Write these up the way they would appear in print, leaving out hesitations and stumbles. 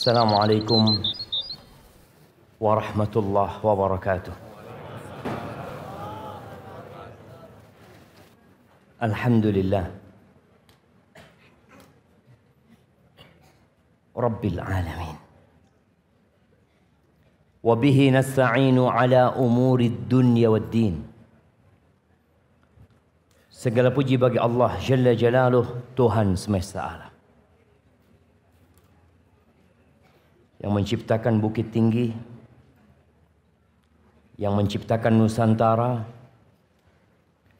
Assalamualaikum warahmatullahi wabarakatuh. Alhamdulillah Rabbil alamin. Wa bihi nasta'inu ala umurid dunya wad din. Segala puji bagi Allah Jalla Jalaluh, Tuhan semesta alam, yang menciptakan bukit tinggi, yang menciptakan Nusantara,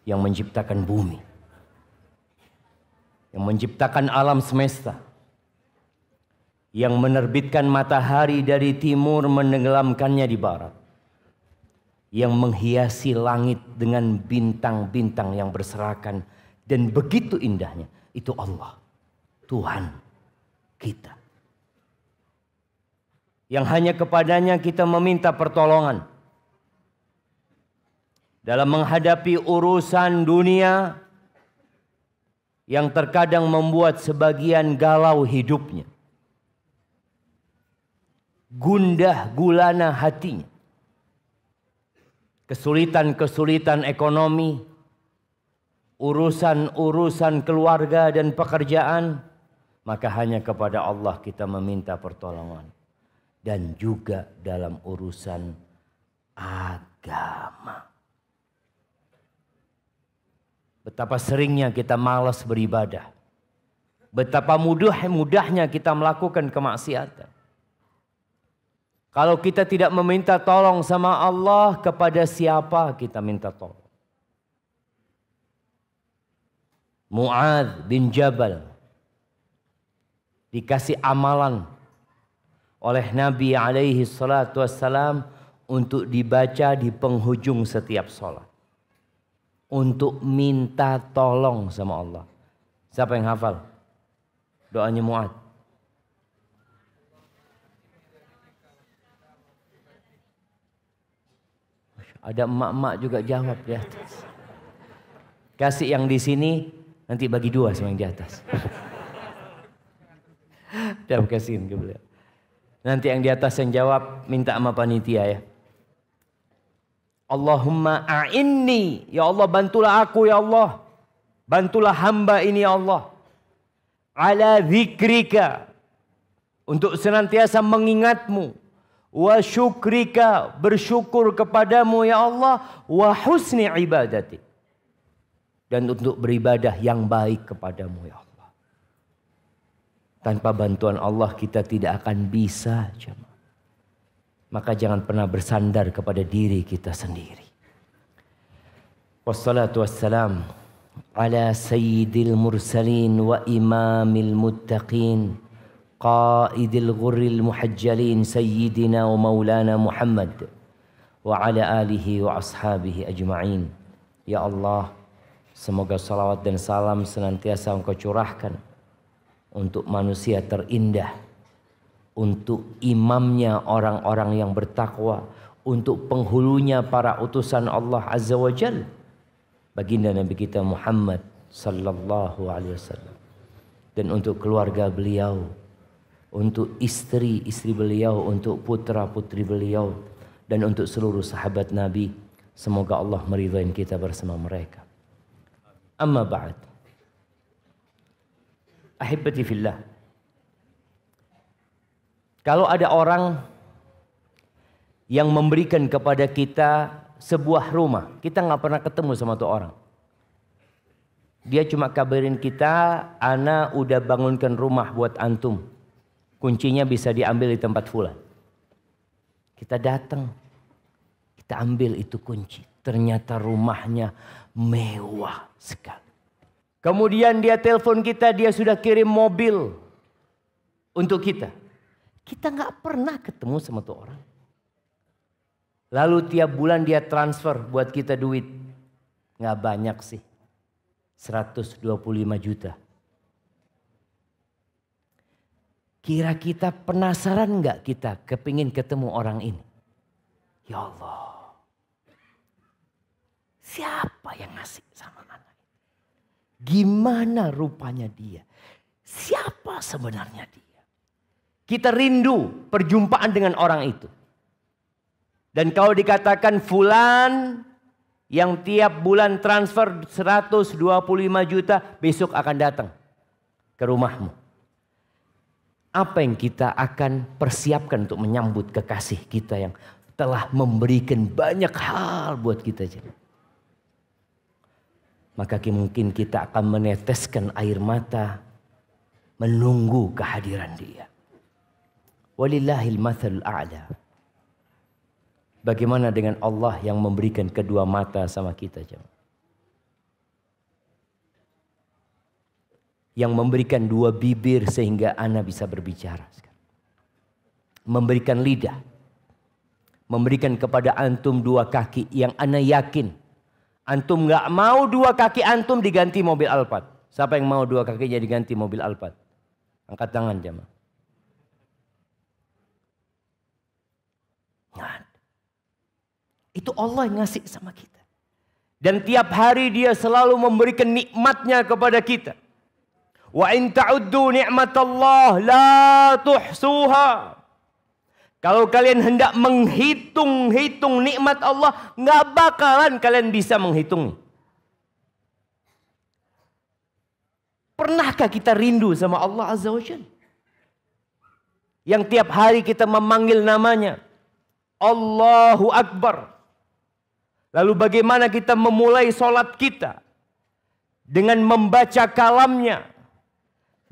yang menciptakan bumi, yang menciptakan alam semesta, yang menerbitkan matahari dari timur menenggelamkannya di barat, yang menghiasi langit dengan bintang-bintang yang berserakan dan begitu indahnya. Itu Allah, Tuhan kita, yang hanya kepadanya kita meminta pertolongan dalam menghadapi urusan dunia yang terkadang membuat sebagian galau hidupnya, gundah gulana hatinya, kesulitan-kesulitan ekonomi, urusan-urusan keluarga dan pekerjaan, maka hanya kepada Allah kita meminta pertolongan. Dan juga dalam urusan agama. Betapa seringnya kita malas beribadah. Betapa mudahnya kita melakukan kemaksiatan. Kalau kita tidak meminta tolong sama Allah, kepada siapa kita minta tolong? Mu'adz bin Jabal dikasih amalan oleh Nabi alaihi salatu wassalam untuk dibaca di penghujung setiap sholat. Untuk minta tolong sama Allah. Siapa yang hafal doanya Mu'adz? Ada emak-emak juga jawab di atas. Kasih yang di sini, nanti bagi dua sama yang di atas. Udah kasihin ke beliau. Nanti yang di atas yang jawab minta sama panitia ya. Allahumma a'inni, ya Allah bantulah aku ya Allah. Bantulah hamba ini ya Allah. Ala zikrika, untuk senantiasa mengingatmu. Wa syukrika, bersyukur kepadamu ya Allah. Wa husni ibadati, dan untuk beribadah yang baik kepadamu ya Allah. Tanpa bantuan Allah kita tidak akan bisa, jemaah. Maka jangan pernah bersandar kepada diri kita sendiri. Wassalatu wassalam ala sayyidil mursalin wa imamil muttaqin qaidil ghurril muhajjalin sayyidina wa maulana Muhammad wa ala alihi wa ashabihi ajma'in. Ya Allah, semoga salawat dan salam senantiasa Engkau curahkan untuk manusia terindah, untuk imamnya orang-orang yang bertakwa, untuk penghulunya para utusan Allah Azza wa Jalla, baginda Nabi kita Muhammad sallallahu alaihi wasallam, dan untuk keluarga beliau, untuk istri-istri beliau, untuk putra-putri beliau, dan untuk seluruh sahabat Nabi. Semoga Allah meridhai kita bersama mereka. Amma ba'd. Ahibati fillah. Kalau ada orang yang memberikan kepada kita sebuah rumah, kita nggak pernah ketemu sama tuh orang. Dia cuma kabarin kita, ana udah bangunkan rumah buat antum. Kuncinya bisa diambil di tempat fulan. Kita datang, kita ambil itu kunci. Ternyata rumahnya mewah sekali. Kemudian dia telepon kita, dia sudah kirim mobil untuk kita. Kita nggak pernah ketemu sama tuh orang. Lalu tiap bulan dia transfer buat kita duit. Nggak banyak sih. 125 juta. Kira kita penasaran nggak kita kepingin ketemu orang ini? Ya Allah. Siapa yang ngasih sama anak? Gimana rupanya dia? Siapa sebenarnya dia? Kita rindu perjumpaan dengan orang itu. Dan kalau dikatakan fulan yang tiap bulan transfer 125 juta besok akan datang ke rumahmu. Apa yang kita akan persiapkan untuk menyambut kekasih kita yang telah memberikan banyak hal buat kita. Maka mungkin kita akan meneteskan air mata menunggu kehadiran dia. Walillahil mathalul a'la. Bagaimana dengan Allah yang memberikan kedua mata sama kita, jemaah? Yang memberikan dua bibir sehingga ana bisa berbicara. Memberikan lidah. Memberikan kepada antum dua kaki yang ana yakin. Antum gak mau dua kaki antum diganti mobil Alphard. Siapa yang mau dua kakinya diganti mobil Alphard? Angkat tangan, jemaah. Itu Allah yang ngasih sama kita. Dan tiap hari dia selalu memberikan nikmatnya kepada kita. Wa in ta'uddu ni'matallah la tuhsuha. Kalau kalian hendak menghitung-hitung nikmat Allah, nggak bakalan kalian bisa menghitung. Pernahkah kita rindu sama Allah Azza wa Jalla? Yang tiap hari kita memanggil namanya Allahu Akbar. Lalu bagaimana kita memulai sholat kita? Dengan membaca kalamnya.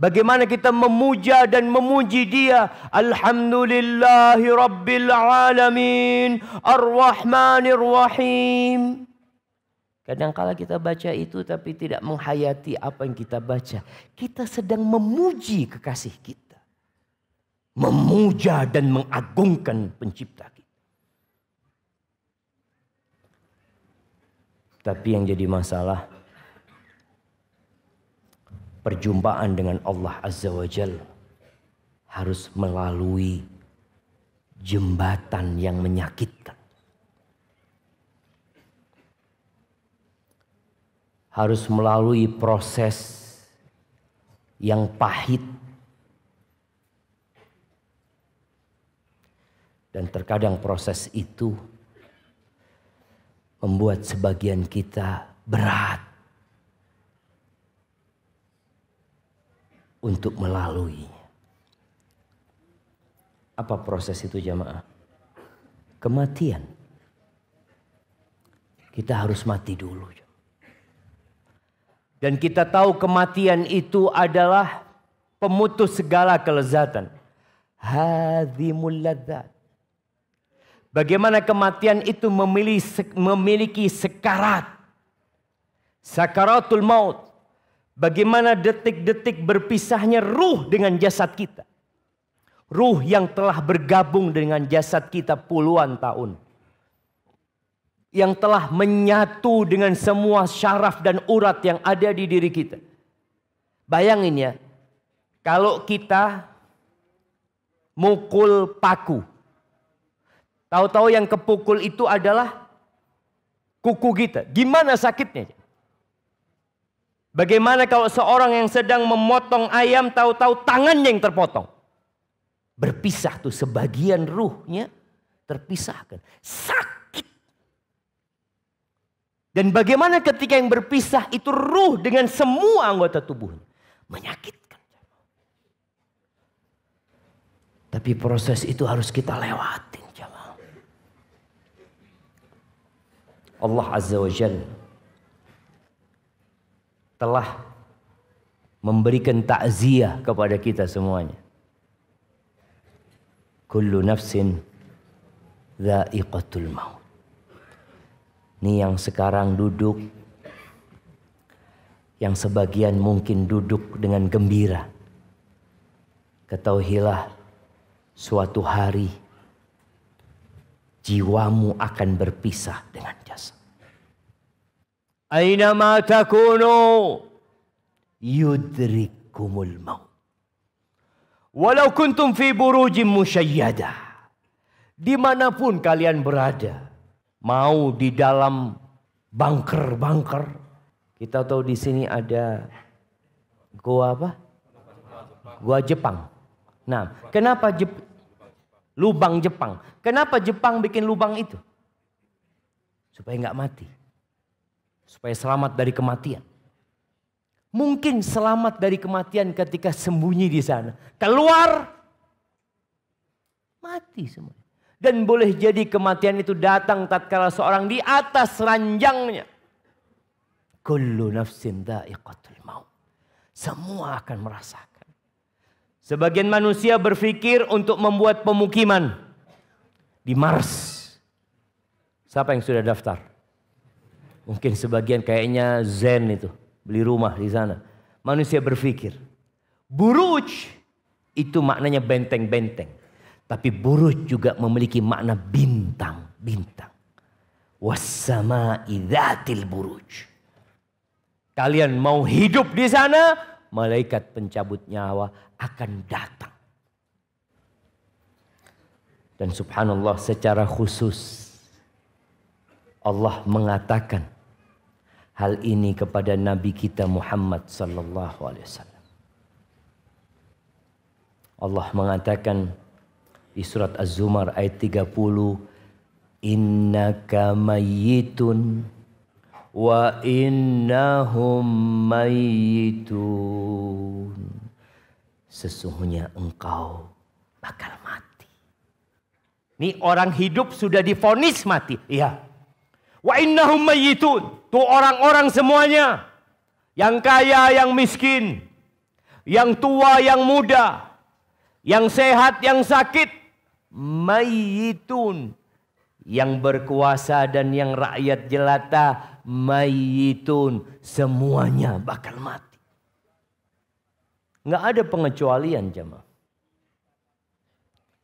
Bagaimana kita memuja dan memuji dia. Alhamdulillahi Rabbil Alamin. Ar-Rahmanir Rahim. Kadang-kala kita baca itu tapi tidak menghayati apa yang kita baca. Kita sedang memuji kekasih kita. Memuja dan mengagungkan pencipta kita. Tapi yang jadi masalah, perjumpaan dengan Allah Azza wa Jalla harus melalui jembatan yang menyakitkan. Harus melalui proses yang pahit. Dan terkadang proses itu membuat sebagian kita berat untuk melaluinya. Apa proses itu, jamaah? Kematian. Kita harus mati dulu. Dan kita tahu kematian itu adalah pemutus segala kelezatan. Hadzimul ladzat. Bagaimana kematian itu memiliki sekarat. Sakaratul maut. Bagaimana detik-detik berpisahnya ruh dengan jasad kita. Ruh yang telah bergabung dengan jasad kita puluhan tahun. Yang telah menyatu dengan semua syaraf dan urat yang ada di diri kita. Bayangin ya. Kalau kita mukul paku. Tahu-tahu yang kepukul itu adalah kuku kita. Gimana sakitnya? Bagaimana kalau seorang yang sedang memotong ayam tahu-tahu tangannya yang terpotong? Berpisah tuh sebagian ruhnya terpisahkan. Sakit. Dan bagaimana ketika yang berpisah itu ruh dengan semua anggota tubuhnya? Menyakitkan. Tapi proses itu harus kita lewatin. Allah Azza wa Jalla telah memberikan takziah kepada kita semuanya. Kullu nafsin dha'iqatul maut. Ini yang sekarang duduk, yang sebagian mungkin duduk dengan gembira. Ketahuilah suatu hari jiwamu akan berpisah dengan jasad. Aina ma takunu yudrikumul maut. Walau kuntum fi burujim musyayyadah. Dimanapun kalian berada. Mau di dalam bunker-bunker. Kita tahu di sini ada gua apa? Gua Jepang. Nah, kenapa lubang Jepang? Kenapa Jepang bikin lubang itu? Supaya nggak mati. Supaya selamat dari kematian. Mungkin selamat dari kematian ketika sembunyi di sana. Keluar, mati semua. Dan boleh jadi kematian itu datang tatkala seorang di atas ranjangnya. Kullu nafsin dha'iqatul maut. Semua akan merasakan. Sebagian manusia berpikir untuk membuat pemukiman di Mars. Siapa yang sudah daftar? Mungkin sebagian kayaknya zen itu. Beli rumah di sana. Manusia berpikir. Buruj itu maknanya benteng-benteng. Tapi buruj juga memiliki makna bintang-bintang. Wassama'i dzatil buruj. Kalian mau hidup di sana, malaikat pencabut nyawa akan datang. Dan subhanallah secara khusus Allah mengatakan hal ini kepada Nabi kita Muhammad sallallahu alaihi wasallam. Allah mengatakan di surat Az-Zumar ayat 30, innaka mayyitun wa innahum mayyitun. Sesungguhnya engkau bakal mati. Ini orang hidup sudah divonis mati. Iya. Wa innahum mayyitun. Tuh orang-orang semuanya. Yang kaya, yang miskin. Yang tua, yang muda. Yang sehat, yang sakit. Mayyitun. Yang berkuasa dan yang rakyat jelata. Mayyitun. Semuanya bakal mati. Nggak ada pengecualian jemaah.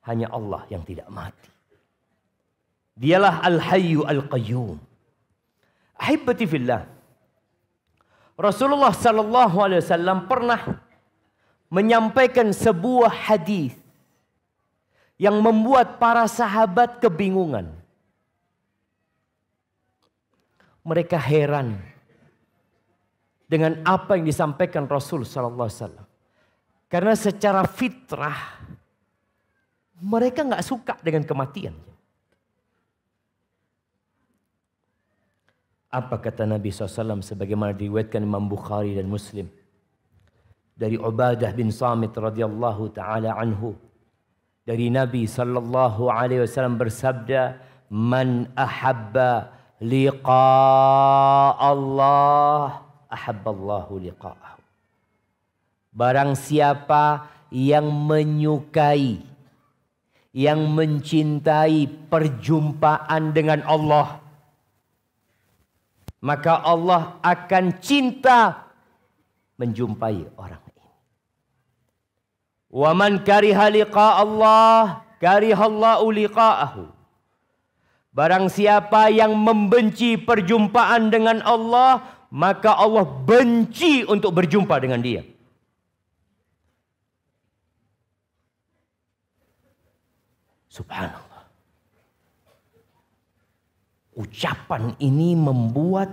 Hanya Allah yang tidak mati. Dialah Al-Hayyu Al-Qayyum. Ahibati fillah. Rasulullah sallallahu alaihi wasallam pernah menyampaikan sebuah hadis yang membuat para sahabat kebingungan. Mereka heran dengan apa yang disampaikan Rasul sallallahu alaihi wasallam. Karena secara fitrah mereka nggak suka dengan kematian. Apa kata Nabi SAW sebagaimana diriwayatkan Imam Bukhari dan Muslim. Dari Ubadah bin Samit radhiyallahu ta'ala anhu. Dari Nabi sallallahu alaihi wasallam bersabda, man ahabba liqa Allah, ahabballahu liqa'ahu. Barang siapa yang menyukai, yang mencintai perjumpaan dengan Allah, maka Allah akan cinta menjumpai orang ini. Wa man kariha liqa Allah, karihallahu liqa'ahu. Barang siapa yang membenci perjumpaan dengan Allah, maka Allah benci untuk berjumpa dengan dia. Subhanallah. Ucapan ini membuat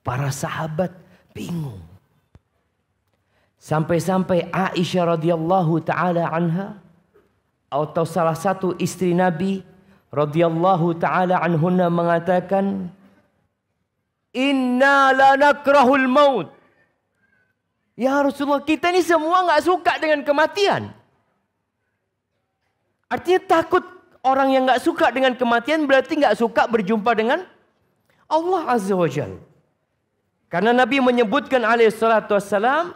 para sahabat bingung. Sampai-sampai Aisyah radhiyallahu taala anha atau salah satu istri Nabi radhiyallahu taala anhunna mengatakan, "Inna la nakrahul maut." Ya Rasulullah, kita ini semua nggak suka dengan kematian. Artinya takut. Orang yang nggak suka dengan kematian berarti nggak suka berjumpa dengan Allah Azza wa Jalla. Karena Nabi menyebutkan alaihissalatu wassalam,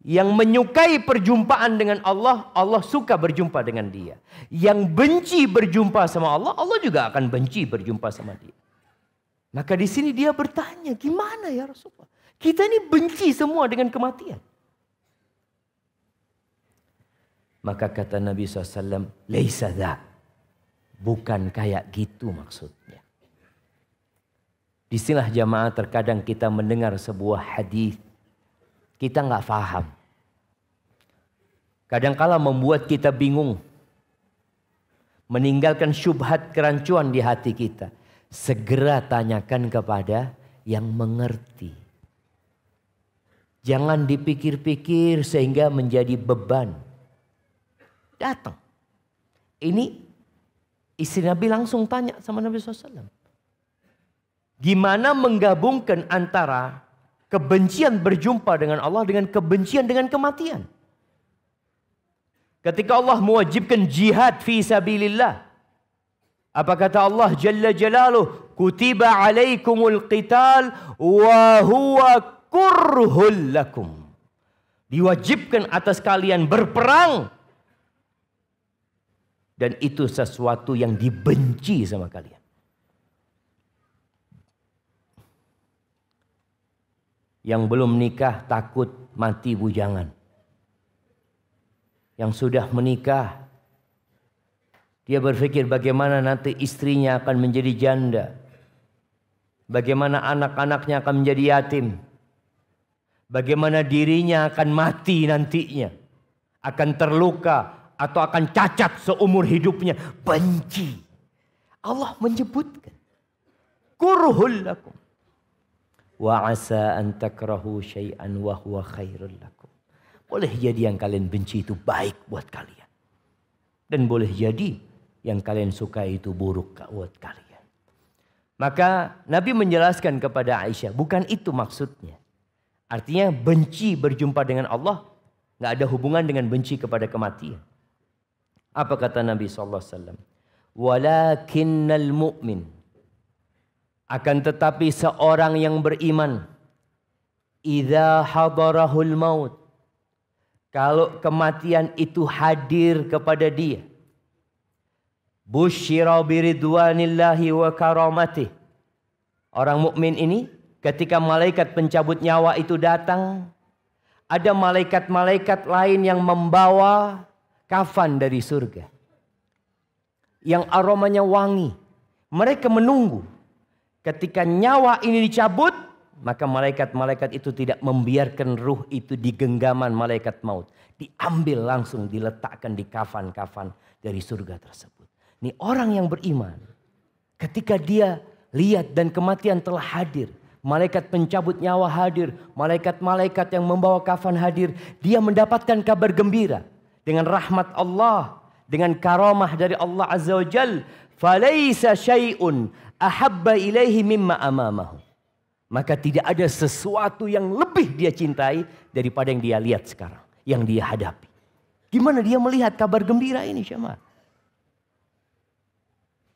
yang menyukai perjumpaan dengan Allah, Allah suka berjumpa dengan dia. Yang benci berjumpa sama Allah, Allah juga akan benci berjumpa sama dia. Maka di sini dia bertanya, gimana ya Rasulullah? Kita ini benci semua dengan kematian. Maka kata Nabi SAW, laisa dzak. Bukan kayak gitu maksudnya. Disinilah jamaah terkadang kita mendengar sebuah hadis, kita nggak paham. Kadangkala membuat kita bingung. Meninggalkan syubhat kerancuan di hati kita. Segera tanyakan kepada yang mengerti. Jangan dipikir-pikir sehingga menjadi beban. datang. Ini istri Nabi langsung tanya sama Nabi SAW. Gimana menggabungkan antara kebencian berjumpa dengan Allah dengan kebencian dengan kematian? Ketika Allah mewajibkan jihad fi sabilillah, apa kata Allah Jalla Jalaluh? Kutiba alaikumul qital wa huwa kurhul lakum. Diwajibkan atas kalian berperang. Dan itu sesuatu yang dibenci sama kalian. Yang belum nikah takut mati bujangan. Yang sudah menikah, dia berpikir bagaimana nanti istrinya akan menjadi janda. Bagaimana anak-anaknya akan menjadi yatim. Bagaimana dirinya akan mati nantinya. Akan terluka atau akan cacat seumur hidupnya. Benci. Allah menyebutkan. Kurhul lakum. Wa asa an takrahu syai'an wa huwa khairul lakum. Boleh jadi yang kalian benci itu baik buat kalian. Dan boleh jadi yang kalian suka itu buruk buat kalian. Maka Nabi menjelaskan kepada Aisyah, bukan itu maksudnya. Artinya benci berjumpa dengan Allah nggak ada hubungan dengan benci kepada kematian. Apa kata Nabi SAW? Walakinnal mu'min. Akan tetapi seorang yang beriman, idza hadarahul maut, kalau kematian itu hadir kepada dia, busyira biridwanillahi wa karamatih. Orang mukmin ini ketika malaikat pencabut nyawa itu datang, ada malaikat-malaikat lain yang membawa kafan dari surga. Yang aromanya wangi. Mereka menunggu. Ketika nyawa ini dicabut, maka malaikat-malaikat itu tidak membiarkan ruh itu di genggaman malaikat maut. Diambil langsung diletakkan di kafan-kafan dari surga tersebut. Ini orang yang beriman. Ketika dia lihat dan kematian telah hadir. Malaikat pencabut nyawa hadir. Malaikat-malaikat yang membawa kafan hadir. Dia mendapatkan kabar gembira. Dengan rahmat Allah. Dengan karamah dari Allah Azza wa Jal. Falaisa syai'un ahabba ilaihi mimma amamahu. Maka tidak ada sesuatu yang lebih dia cintai daripada yang dia lihat sekarang. Yang dia hadapi. Gimana dia melihat kabar gembira ini jemaah?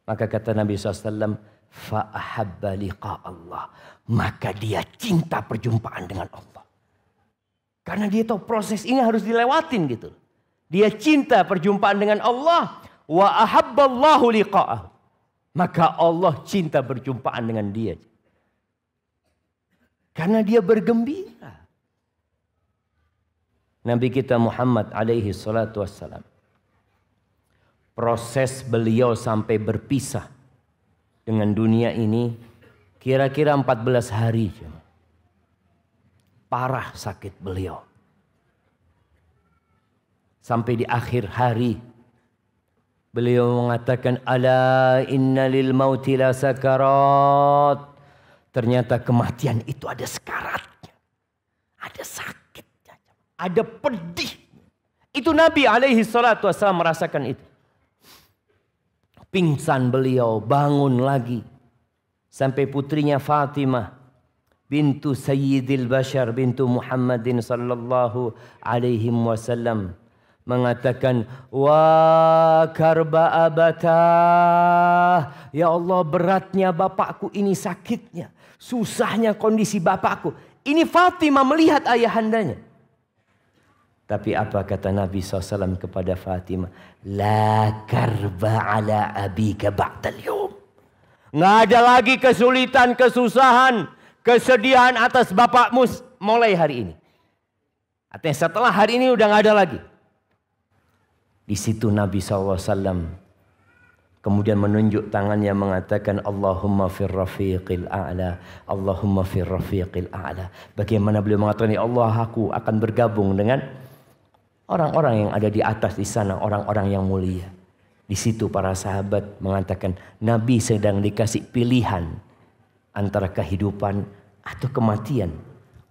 Maka kata Nabi SAW. Fa'ahabba liqa Allah. Maka dia cinta perjumpaan dengan Allah. Karena dia tahu proses ini harus dilewatin gitu. Dia cinta perjumpaan dengan Allah. Wa ahabballahu liqa'ah. Maka Allah cinta perjumpaan dengan dia. Karena dia bergembira. Nabi kita Muhammad alaihi salatu wassalam. Proses beliau sampai berpisah dengan dunia ini kira-kira 14 hari. Parah sakit beliau. Sampai di akhir hari beliau mengatakan ala inna lil mauti la sakarat. Ternyata kematian itu ada sekaratnya. Ada sakitnya. Ada pedih. Itu Nabi alaihi salatu wassalam merasakan itu. Pingsan beliau, bangun lagi. Sampai putrinya Fatimah. Bintu Sayyidil Bashar, bintu Muhammadin sallallahu alaihi wasallam. Mengatakan, wa karba abatah. Ya Allah, beratnya bapakku ini, sakitnya. Susahnya kondisi bapakku. Ini Fatimah melihat ayahandanya. Tapi apa kata Nabi SAW kepada Fatimah? La karba ala abika ba'dal yawm. Nggak ada lagi kesulitan, kesusahan, kesedihan atas bapakmu mulai hari ini. Artinya setelah hari ini udah nggak ada lagi. Di situ Nabi SAW kemudian menunjuk tangannya mengatakan Allahumma fir rafiqil a'la. Allahumma fir rafiqil a'la. Bagaimana beliau mengatakan, ya Allah, aku akan bergabung dengan orang-orang yang ada di atas di sana, orang-orang yang mulia. Di situ para sahabat mengatakan Nabi sedang dikasih pilihan antara kehidupan atau kematian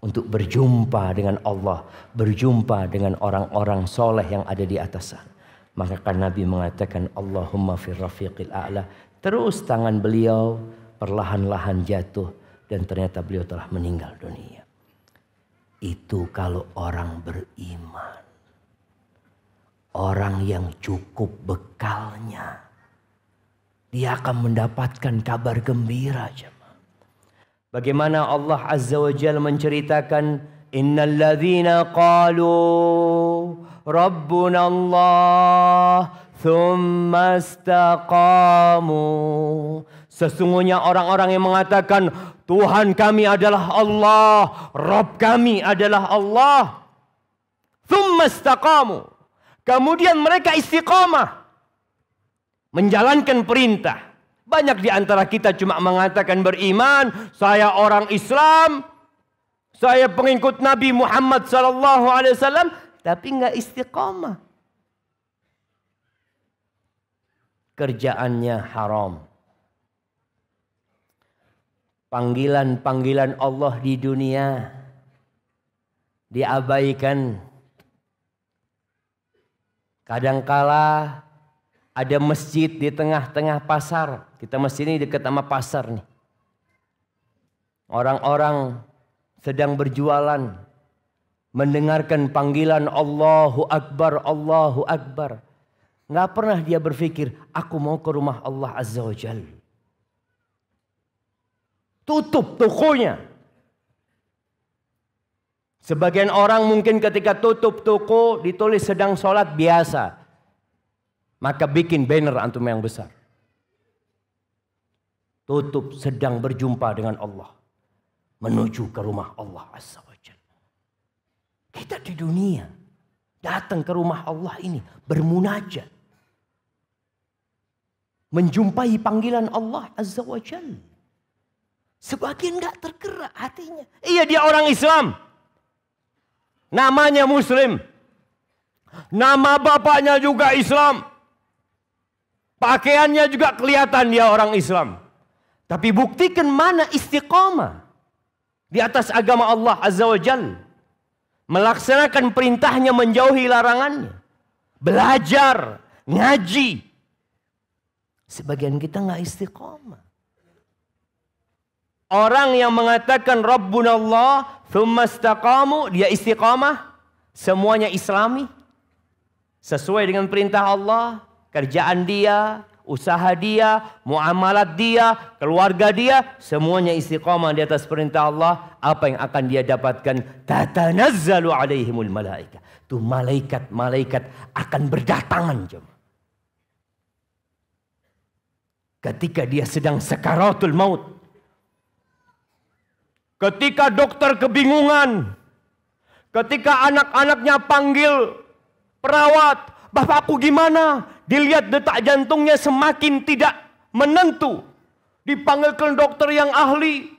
untuk berjumpa dengan Allah, berjumpa dengan orang-orang soleh yang ada di atas sana. Maka kan Nabi mengatakan Allahumma fir rafiqil a'la. Terus tangan beliau perlahan-lahan jatuh dan ternyata beliau telah meninggal dunia. Itu kalau orang beriman. Orang yang cukup bekalnya. Dia akan mendapatkan kabar gembira. Bagaimana Allah Azza wa Jalla menceritakan. Innal ladzina qalu Rabbuna Allah thumma istaqamu. Sesungguhnya orang-orang yang mengatakan Tuhan kami adalah Allah, Rabb kami adalah Allah. Thumma istaqamu. Kemudian mereka istiqamah menjalankan perintah. Banyak di antara kita cuma mengatakan beriman, saya orang Islam, saya pengikut Nabi Muhammad SAW, tapi nggak istiqamah. Kerjaannya haram. Panggilan-panggilan Allah di dunia diabaikan. Kadangkala ada masjid di tengah-tengah pasar. Kita masjid ini dekat sama pasar nih. Orang-orang sedang berjualan, mendengarkan panggilan Allahu Akbar, Allahu Akbar. Nggak pernah dia berpikir, aku mau ke rumah Allah Azza wa Jalla. Tutup tokonya. Sebagian orang mungkin ketika tutup toko ditulis sedang sholat biasa. Maka bikin banner antum yang besar. Tutup sedang berjumpa dengan Allah. Menuju ke rumah Allah Azza wa Jalla. Kita di dunia datang ke rumah Allah ini bermunajat. Menjumpai panggilan Allah Azza wa Jalla. Sebagian gak tergerak hatinya. Iya dia orang Islam. Namanya Muslim. Nama bapaknya juga Islam. Pakaiannya juga kelihatan dia orang Islam. Tapi buktikan mana istiqamah. Di atas agama Allah Azza wa Jalla. Melaksanakan perintahnya menjauhi larangannya. Belajar. Ngaji. Sebagian kita gak istiqamah. Orang yang mengatakan Rabbuna Allah thumma istaqamu, dia istiqamah, semuanya Islami, sesuai dengan perintah Allah, kerjaan dia, usaha dia, muamalat dia, keluarga dia, semuanya istiqamah di atas perintah Allah. Apa yang akan dia dapatkan? Tatanazzalu alaihimul malaika. Tuh malaikat-malaikat akan berdatangan. Ketika dia sedang sakaratul maut. Ketika dokter kebingungan. Ketika anak-anaknya panggil perawat. Bapakku gimana? Dilihat detak jantungnya semakin tidak menentu. Dipanggilkan dokter yang ahli.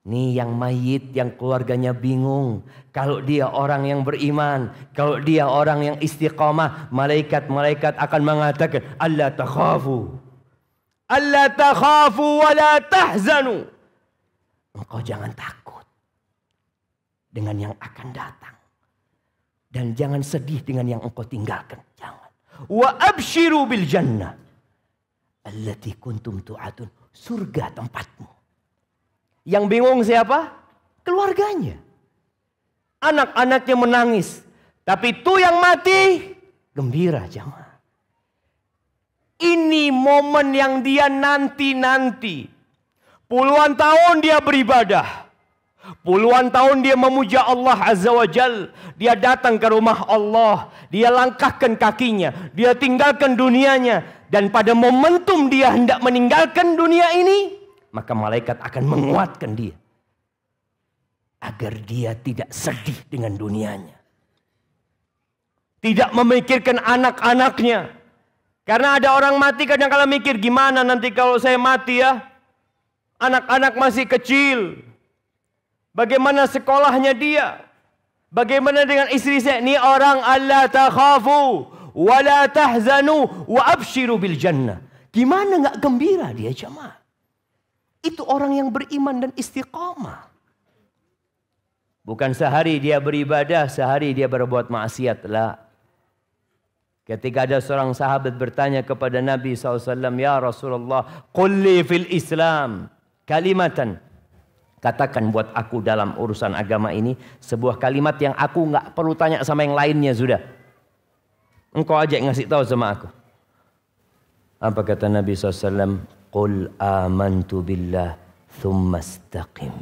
Nih yang mayit, yang keluarganya bingung. Kalau dia orang yang beriman. Kalau dia orang yang istiqamah. Malaikat-malaikat akan mengatakan. Allah takhafu. Allah takhafu wa la tahzanu. Engkau jangan takut dengan yang akan datang. Dan jangan sedih dengan yang engkau tinggalkan. Jangan. Wa abshiru bil jannah. Allati kuntum tu'adun. Surga tempatmu. Yang bingung siapa? Keluarganya. Anak-anaknya menangis. Tapi itu yang mati gembira jamaah. Ini momen yang dia nanti-nanti. Puluhan tahun dia beribadah. Puluhan tahun dia memuja Allah Azza wa Jal. Dia datang ke rumah Allah. Dia langkahkan kakinya. Dia tinggalkan dunianya. Dan pada momentum dia hendak meninggalkan dunia ini. Maka malaikat akan menguatkan dia. Agar dia tidak sedih dengan dunianya. Tidak memikirkan anak-anaknya. Karena ada orang mati kadang-kadang mikir. Gimana nanti kalau saya mati ya. Anak-anak masih kecil. Bagaimana sekolahnya dia? Bagaimana dengan istri saya? Ini orang alla takhafu wa la tahzanu wa abshiru bil jannah. Gimana nggak gembira dia jemaah? Itu orang yang beriman dan istiqamah. Bukan sehari dia beribadah, sehari dia berbuat maksiat lah. Ketika ada seorang sahabat bertanya kepada Nabi SAW, "Ya Rasulullah, qul li fil Islam kalimatan." Katakan buat aku dalam urusan agama ini sebuah kalimat yang aku nggak perlu tanya sama yang lainnya sudah. Engkau aja yang ngasih tahu sama aku. Apa kata Nabi SAW? Qul amantu billah thumma istaqim.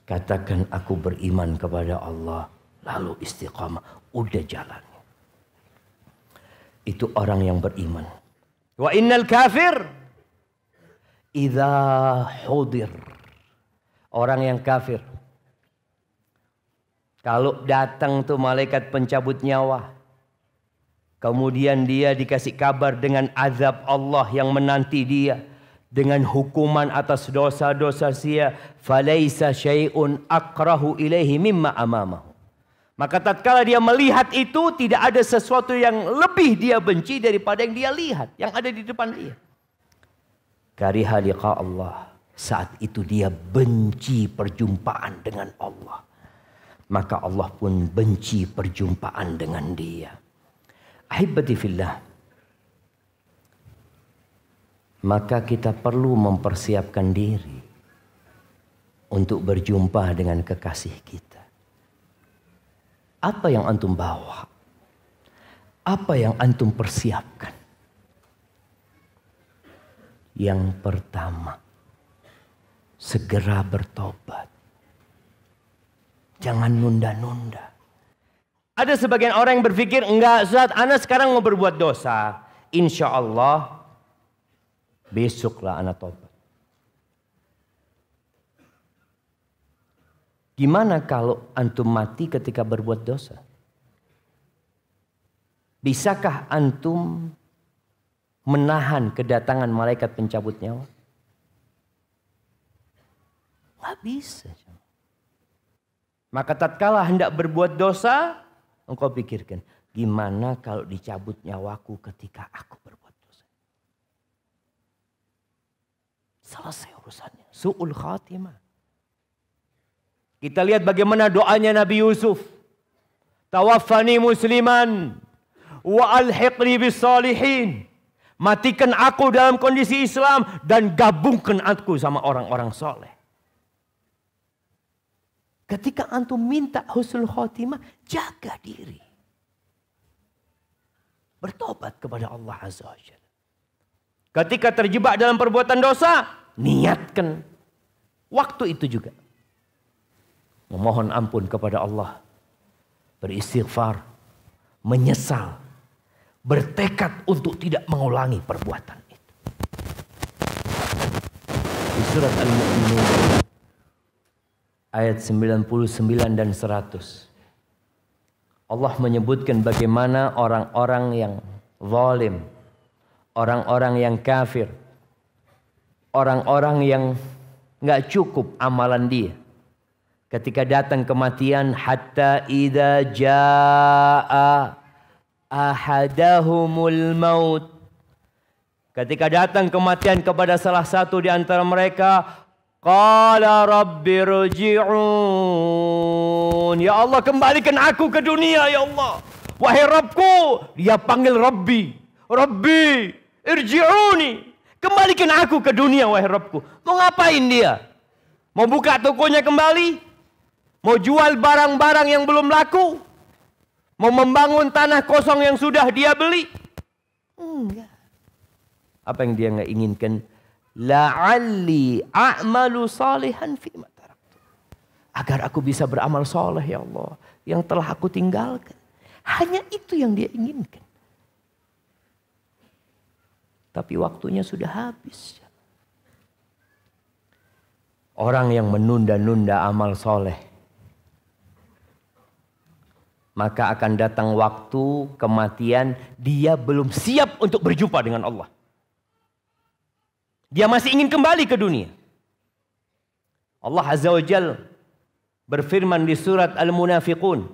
Katakan aku beriman kepada Allah, lalu istiqamah. Udah jalannya. Itu orang yang beriman. Wa innal kafir idza hudir. Orang yang kafir, kalau datang tuh malaikat pencabut nyawa, kemudian dia dikasih kabar dengan azab Allah yang menanti dia, dengan hukuman atas dosa-dosa dia, falaisa syai'un akrahu ilaihi mimma amamahu. Maka tatkala dia melihat itu, tidak ada sesuatu yang lebih dia benci daripada yang dia lihat, yang ada di depan dia. Kariha liqa Allah. Saat itu dia benci perjumpaan dengan Allah. Maka Allah pun benci perjumpaan dengan dia. Ahibati fillah. Maka kita perlu mempersiapkan diri untuk berjumpa dengan kekasih kita. Apa yang antum bawa? Apa yang antum persiapkan? Yang pertama, segera bertobat. Jangan nunda-nunda. Ada sebagian orang yang berpikir, enggak Ustaz, ana sekarang mau berbuat dosa. Insya Allah besoklah ana tobat. Gimana kalau antum mati ketika berbuat dosa? Bisakah antum menahan kedatangan malaikat pencabut nyawa? Nggak bisa. Maka tatkala hendak berbuat dosa, engkau pikirkan, gimana kalau dicabut nyawaku ketika aku berbuat dosa? Selesai urusannya. Su'ul khatimah. Kita lihat bagaimana doanya Nabi Yusuf. Tawaffani musliman wa alhiqni bis salihin. Matikan aku dalam kondisi Islam dan gabungkan aku sama orang-orang soleh. Ketika antum minta husnul khotimah, jaga diri. Bertobat kepada Allah Azza wa Jalla. Ketika terjebak dalam perbuatan dosa, niatkan waktu itu juga memohon ampun kepada Allah, beristighfar, menyesal, bertekad untuk tidak mengulangi perbuatan itu. Di surat Al-Mu'minun ayat 99 dan 100. Allah menyebutkan bagaimana orang-orang yang zalim, orang-orang yang kafir, orang-orang yang nggak cukup amalan dia. Ketika datang kematian, hatta idza jaa ahadahumul maut. Ketika datang kematian kepada salah satu di antara mereka, qala rabbi rji'un. Ya Allah, kembalikan aku ke dunia ya Allah. Wahai Rabbku, dia panggil Rabbi. Rabbi, irji'uni. Kembalikan aku ke dunia wahai Rabbku. Mau ngapain dia? Mau buka tokonya kembali? Mau jual barang-barang yang belum laku? Mau membangun tanah kosong yang sudah dia beli? Enggak. Apa yang dia nggak inginkan? La'alli a'malu salihan fima taraktu. Agar aku bisa beramal soleh ya Allah. Yang telah aku tinggalkan. Hanya itu yang dia inginkan. Tapi waktunya sudah habis. Orang yang menunda-nunda amal soleh, maka akan datang waktu kematian, dia belum siap untuk berjumpa dengan Allah. Dia masih ingin kembali ke dunia. Allah Azza wa Jalla berfirman di surat Al-Munafiqun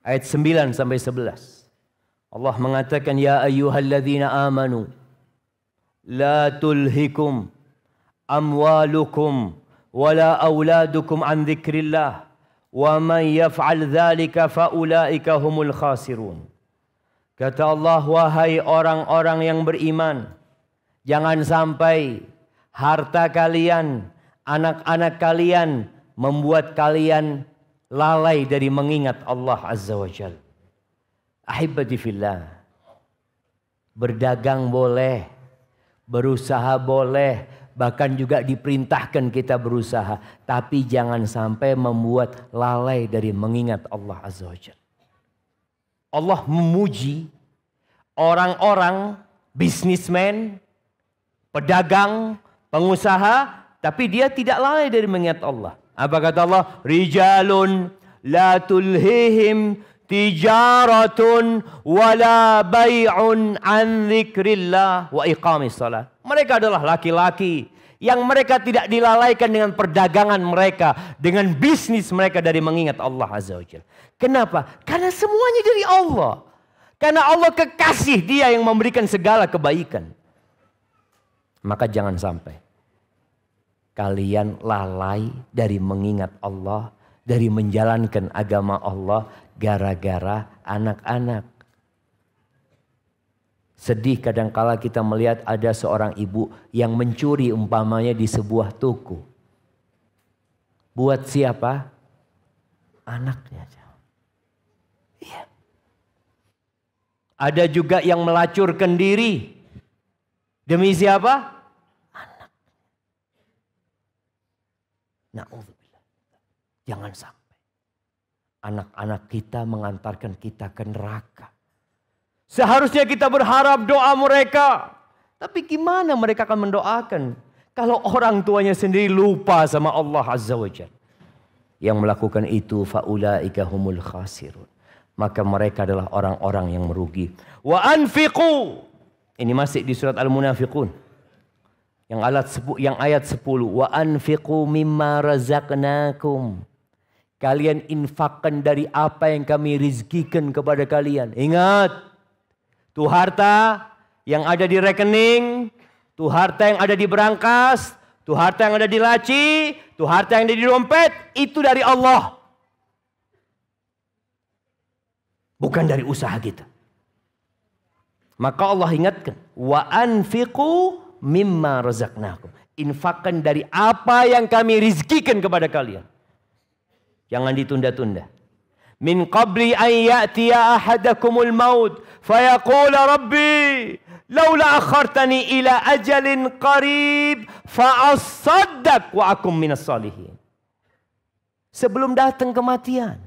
ayat 9 sampai 11. Allah mengatakan, ya ayyuhalladzina amanu la tulhikum amwalukum wala auladukum an dzikrillah Wa may yaf'al dzalika faulaika humul khasirun. Kata Allah, wahai orang-orang yang beriman, jangan sampai harta kalian, anak-anak kalian membuat kalian lalai dari mengingat Allah Azza wa Jalla. Ahibati fillah. Berdagang boleh, berusaha boleh, bahkan juga diperintahkan kita berusaha, tapi jangan sampai membuat lalai dari mengingat Allah Azza wa Jalla. Allah memuji orang-orang bisnismen, pedagang, pengusaha, tapi dia tidak lalai dari mengingat Allah. Apa kata Allah? Rijalun la tulhihim tijaratun wala bay'un an dzikrillah wa iqamis shalah. Mereka adalah laki-laki yang mereka tidak dilalaikan dengan perdagangan mereka, dengan bisnis mereka dari mengingat Allah Azza wa Jalla. Kenapa? Karena semuanya dari Allah. Karena Allah kekasih, dia yang memberikan segala kebaikan. Maka jangan sampai kalian lalai dari mengingat Allah, dari menjalankan agama Allah gara-gara anak-anak. Sedih kadangkala kita melihat ada seorang ibu yang mencuri umpamanya di sebuah toko. Buat siapa? Anaknya. Iya. Ada juga yang melacurkan diri. Demi siapa? Anak. Na'udzubillah. Jangan sampai anak-anak kita mengantarkan kita ke neraka. Seharusnya kita berharap doa mereka. Tapi gimana mereka akan mendoakan kalau orang tuanya sendiri lupa sama Allah Azza wa Jalla? Yang melakukan itu faulaika humul khasirun. Maka mereka adalah orang-orang yang merugi. Wa anfiqu. Ini masih di surat Al-Munafiqun. Yang ayat 10. Wa anfiqu mimma razaqnakum. Kalian infakkan dari apa yang kami rizkikan kepada kalian. Ingat. Itu harta yang ada di rekening. Itu harta yang ada di berangkas. Itu harta yang ada di laci. Itu harta yang ada di dompet. Itu dari Allah. Bukan dari usaha kita. Maka Allah ingatkan. Wa anfiqu mimma razaqnakum. Infakkan dari apa yang kami rizkikan kepada kalian. Jangan ditunda-tunda. Min qabli an ya'tiya ahadakumul maut. Fayaqula rabbi. Laula akhartani ila ajalin qarib. Fa'asaddaq wa akum minas salihin. Sebelum datang kematian.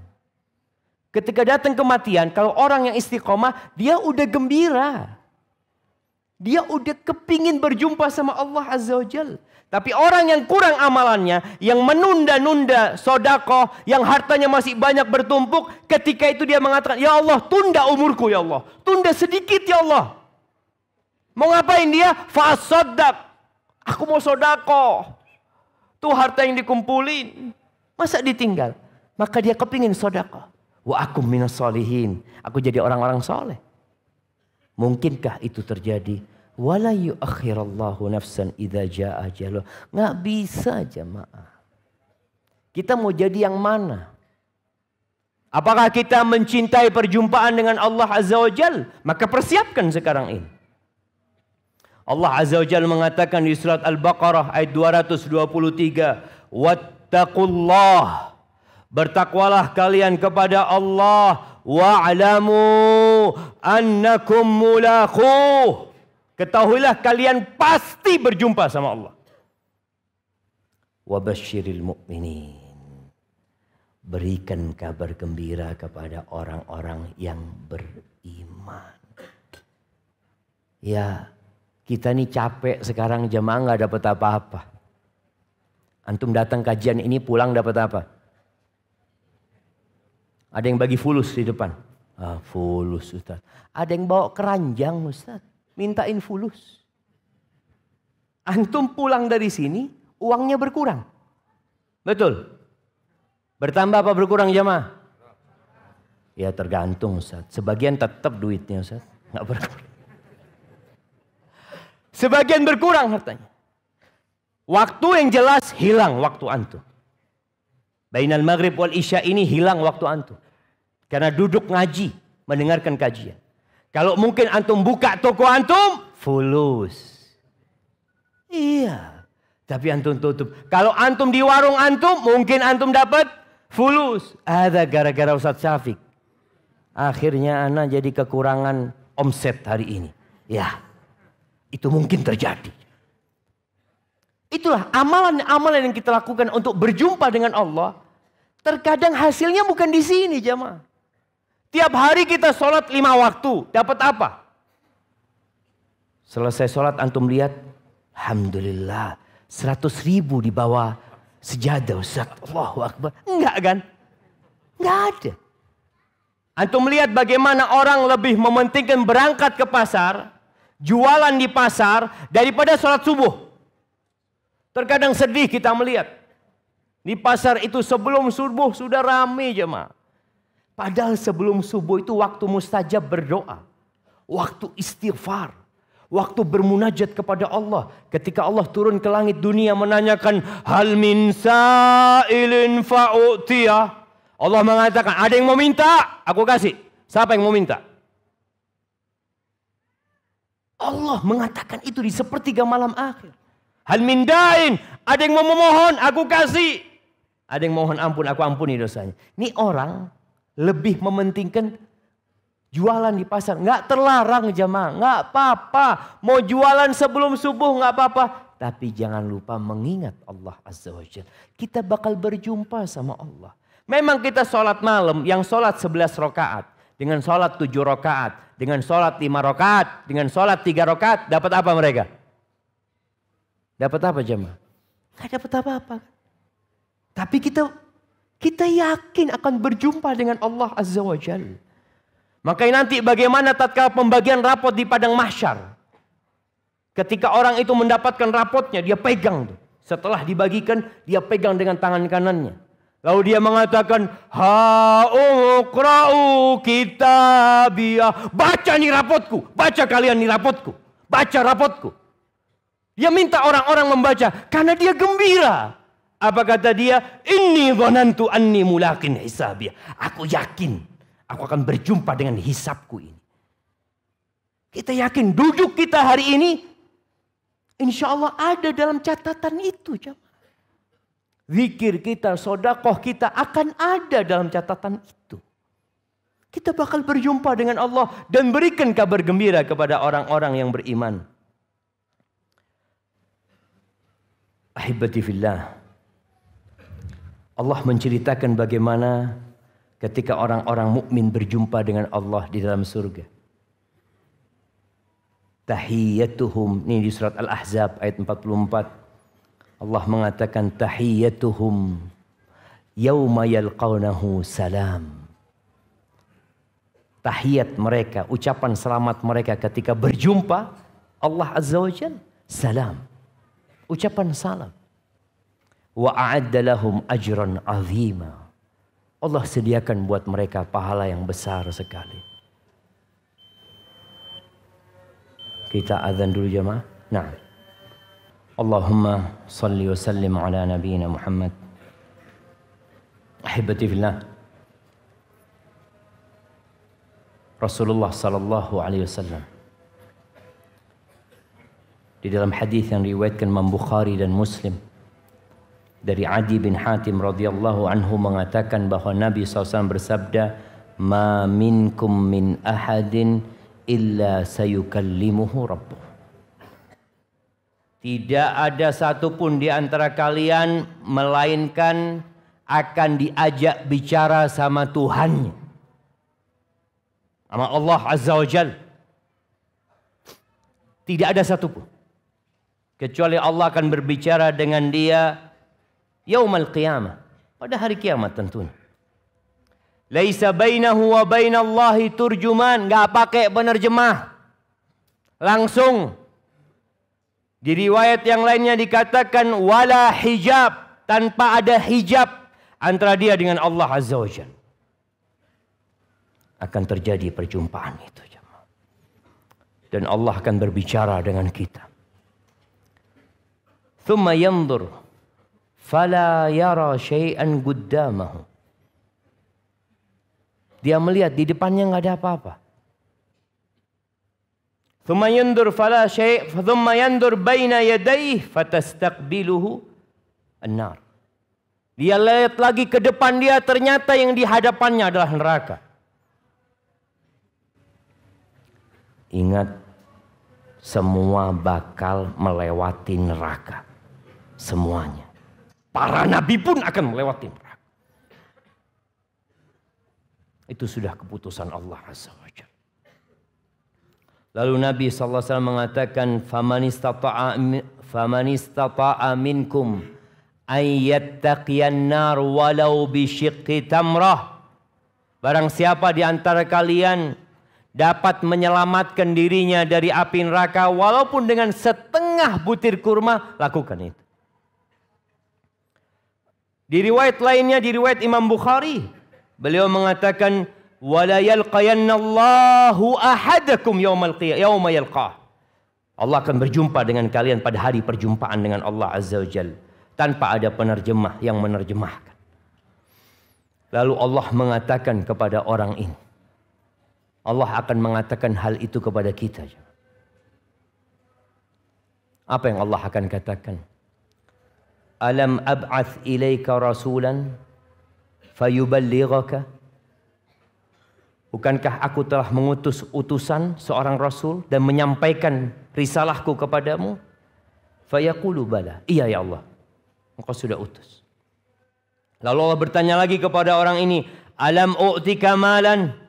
Ketika datang kematian, kalau orang yang istiqomah, dia udah gembira. Dia udah kepingin berjumpa sama Allah Azza wa Jalla. Tapi orang yang kurang amalannya, yang menunda-nunda sedekah, yang hartanya masih banyak bertumpuk, ketika itu dia mengatakan, ya Allah, tunda umurku ya Allah. Tunda sedikit ya Allah. Mau ngapain dia? Fasaddaq. Aku mau sedekah. Tuh harta yang dikumpulin. Masa ditinggal? Maka dia kepingin sedekah. Wa akum minas solihin. Aku jadi orang-orang soleh. Mungkinkah itu terjadi? Wala yuakhirallahu nafsan idza jaa ajaluh. Nggak bisa jemaah. Kita mau jadi yang mana? Apakah kita mencintai perjumpaan dengan Allah Azza wa Jalla? Maka persiapkan sekarang ini. Allah Azza wa Jalla mengatakan di surat Al-Baqarah ayat 223. Wattaqullah. Bertakwalah kalian kepada Allah. Wa'lamu annakum mulaquh. Ketahuilah kalian pasti berjumpa sama Allah. Wabasyiril mu'minin. Berikan kabar gembira kepada orang-orang yang beriman. Ya, kita nih capek sekarang jemaah nggak dapat apa-apa. Antum datang kajian ini pulang dapat apa? Ada yang bagi fulus di depan. Ah, fulus Ustaz. Ada yang bawa keranjang Ustaz. Mintain fulus. Antum pulang dari sini, uangnya berkurang. Betul? Bertambah apa berkurang jemaah? Ya tergantung Ustaz. Sebagian tetap duitnya Ustaz. Nggak berkurang. Sebagian berkurang hartanya. Waktu yang jelas hilang waktu antum. Bainal maghrib wal isya ini hilang waktu antum. Karena duduk ngaji, mendengarkan kajian. Kalau mungkin antum buka toko antum, fulus. Iya. Tapi antum tutup. Kalau antum di warung antum, mungkin antum dapat fulus. Ada gara-gara Ustadz Syafiq. Akhirnya ana jadi kekurangan omset hari ini. Ya, itu mungkin terjadi. Itulah amalan-amalan yang kita lakukan untuk berjumpa dengan Allah. Terkadang hasilnya bukan di sini jamaah. Tiap hari kita sholat 5 waktu. Dapat apa? Selesai sholat antum lihat. Alhamdulillah. 100.000 di bawah sejadah Ustaz. Allahu Akbar. Enggak kan? Enggak ada. Antum melihat bagaimana orang lebih mementingkan berangkat ke pasar, jualan di pasar, daripada sholat subuh. Terkadang sedih kita melihat. Di pasar itu sebelum subuh sudah ramai jemaah. Padahal sebelum subuh itu waktu mustajab berdoa. Waktu istighfar. Waktu bermunajat kepada Allah. Ketika Allah turun ke langit dunia menanyakan. Hal min sa'ilin fa'u'tiyah. Allah mengatakan ada yang mau minta. Aku kasih. Siapa yang mau minta? Allah mengatakan itu di sepertiga malam akhir. Hal min da'in. Ada yang mau memohon. Aku kasih. Ada yang mohon ampun. Aku ampuni dosanya. Ini orang lebih mementingkan jualan di pasar. Nggak terlarang jamaah. Nggak apa-apa. Mau jualan sebelum subuh nggak apa-apa. Tapi jangan lupa mengingat Allah Azza wa Jalla. Kita bakal berjumpa sama Allah. Memang kita sholat malam. Yang sholat 11 rakaat. Dengan sholat 7 rakaat. Dengan sholat 5 rakaat. Dengan sholat 3 rakaat. Dapat apa mereka? Dapat apa jamaah? Nggak dapat apa-apa. Tapi kita yakin akan berjumpa dengan Allah Azza wa Jalla. Makanya nanti bagaimana tatkala pembagian rapot di padang mahsyar. Ketika orang itu mendapatkan rapotnya, dia pegang. Setelah dibagikan, dia pegang dengan tangan kanannya. Lalu dia mengatakan, Ha'uqra'u kitabiyah. Baca nih rapotku. Baca kalian nih rapotku. Baca rapotku. Dia minta orang-orang membaca. Karena dia gembira. Apa kata dia? Inni dhanantu anni mulaqin hisabiyah. Aku yakin. Aku akan berjumpa dengan hisabku ini. Kita yakin duduk kita hari ini. Insya Allah ada dalam catatan itu. Zikir kita, sodakoh kita akan ada dalam catatan itu. Kita bakal berjumpa dengan Allah. Dan berikan kabar gembira kepada orang-orang yang beriman. Ahibati fillah. Allah menceritakan bagaimana ketika orang-orang mukmin berjumpa dengan Allah di dalam surga. Tahiyyatuhum. Ini di surat Al-Ahzab ayat 44. Allah mengatakan tahiyyatuhum yauma yalqawnahu salam. Tahiyat mereka, ucapan selamat mereka ketika berjumpa Allah Azza wa Jalla. Salam. Ucapan salam. Wa a'adda lahum ajran 'azima. Allah sediakan buat mereka pahala yang besar sekali. Kita azan dulu jemaah. Nah. Allahumma salli wa sallim ala nabiyyina Muhammad. Ahibati fillah. Rasulullah sallallahu alaihi wasallam di dalam hadis yang diriwayatkan Imam Bukhari dan Muslim dari Adi bin Hatim radhiyallahu anhu mengatakan bahwa Nabi SAW bersabda, "Ma minkum min ahadin illa sayukallimuhu rabbuh." Tidak ada satupun di antara kalian melainkan akan diajak bicara sama Tuhannya, sama Allah Azza wa Jalla. Tidak ada satupun kecuali Allah akan berbicara dengan dia Yaumal qiyamah, pada hari kiamat tentunya. Laisa bainahu wa bainallahi turjuman, enggak pakai penerjemah. Langsung. Di riwayat yang lainnya dikatakan wala hijab, tanpa ada hijab antara dia dengan Allah Azza wa Jalla. Akan terjadi perjumpaan itu. Dan Allah akan berbicara dengan kita. Thumma yanzur fala yara syai'an guddamahu. Dia melihat di depannya nggak ada apa-apa. Thumma yandur fala syai', thumma yandur baina yadayhi fatastaqbiluhu an-nar. Dia lihat lagi ke depan dia, ternyata yang di hadapannya adalah neraka. Ingat, semua bakal melewati neraka. Semuanya. Para nabi pun akan melewati neraka. Itu sudah keputusan Allah Azza wa Jalla. Lalu Nabi SAW mengatakan, faman istata'a minkum ayyattaqiyan nar walau bisyiqqi tamrah. Barang siapa di antara kalian dapat menyelamatkan dirinya dari api neraka walaupun dengan setengah butir kurma, lakukan itu. Di riwayat lainnya, di riwayat Imam Bukhari, beliau mengatakan, wala yalqayannallahu ahadakum yauma yalqah. Allah akan berjumpa dengan kalian pada hari perjumpaan dengan Allah Azza wa Jalla, tanpa ada penerjemah yang menerjemahkan. Lalu Allah mengatakan kepada orang ini, Allah akan mengatakan hal itu kepada kita. Apa yang Allah akan katakan? Alam ab'ath ilaika rasulan fayuballighaka. Bukankah aku telah mengutus utusan seorang rasul dan menyampaikan risalahku kepadamu? Fayaqulu bala. Iya ya Allah, engkau sudah utus. Lalu Allah bertanya lagi kepada orang ini, alam u'tika malan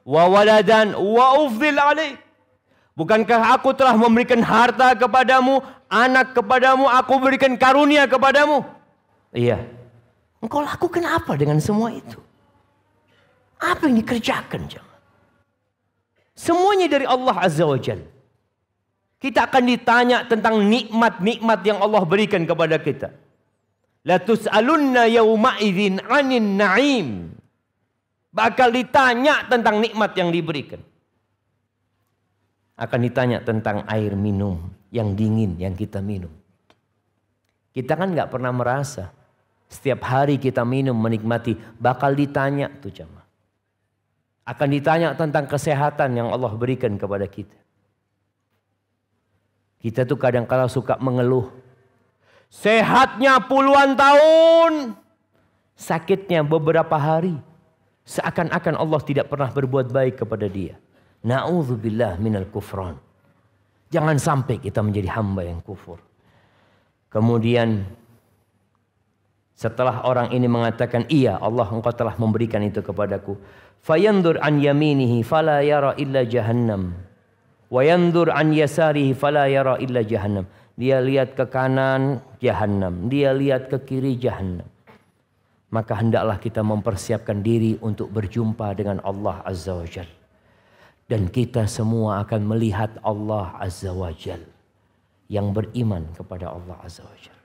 wa waladan wa ufdil alaik. Bukankah aku telah memberikan harta kepadamu, anak kepadamu, aku berikan karunia kepadamu? Iya. Engkau lakukan apa dengan semua itu? Apa yang dikerjakan? Semuanya dari Allah Azza wa Jalla. Kita akan ditanya tentang nikmat-nikmat yang Allah berikan kepada kita. La tus'alunna yawma idzin 'anin na'im. Bakal ditanya tentang nikmat yang diberikan. Akan ditanya tentang air minum yang dingin yang kita minum. Kita kan nggak pernah merasa. Setiap hari kita minum menikmati, bakal ditanya tuh jamaah. Akan ditanya tentang kesehatan yang Allah berikan kepada kita. Kita tuh kadang-kadang suka mengeluh. Sehatnya puluhan tahun, sakitnya beberapa hari. Seakan-akan Allah tidak pernah berbuat baik kepada dia. Na'udzubillah minal kufran. Jangan sampai kita menjadi hamba yang kufur. Kemudian setelah orang ini mengatakan, iya Allah engkau telah memberikan itu kepadaku. Fayandur an yaminihi fala yara illa jahannam. Wa yandur an yasarihi fala yara illa jahannam. Dia lihat ke kanan, jahannam. Dia lihat ke kiri, jahannam. Maka hendaklah kita mempersiapkan diri untuk berjumpa dengan Allah Azza wa Jalla. Dan kita semua akan melihat Allah Azza wa Jalla. Yang beriman kepada Allah Azza wa Jalla.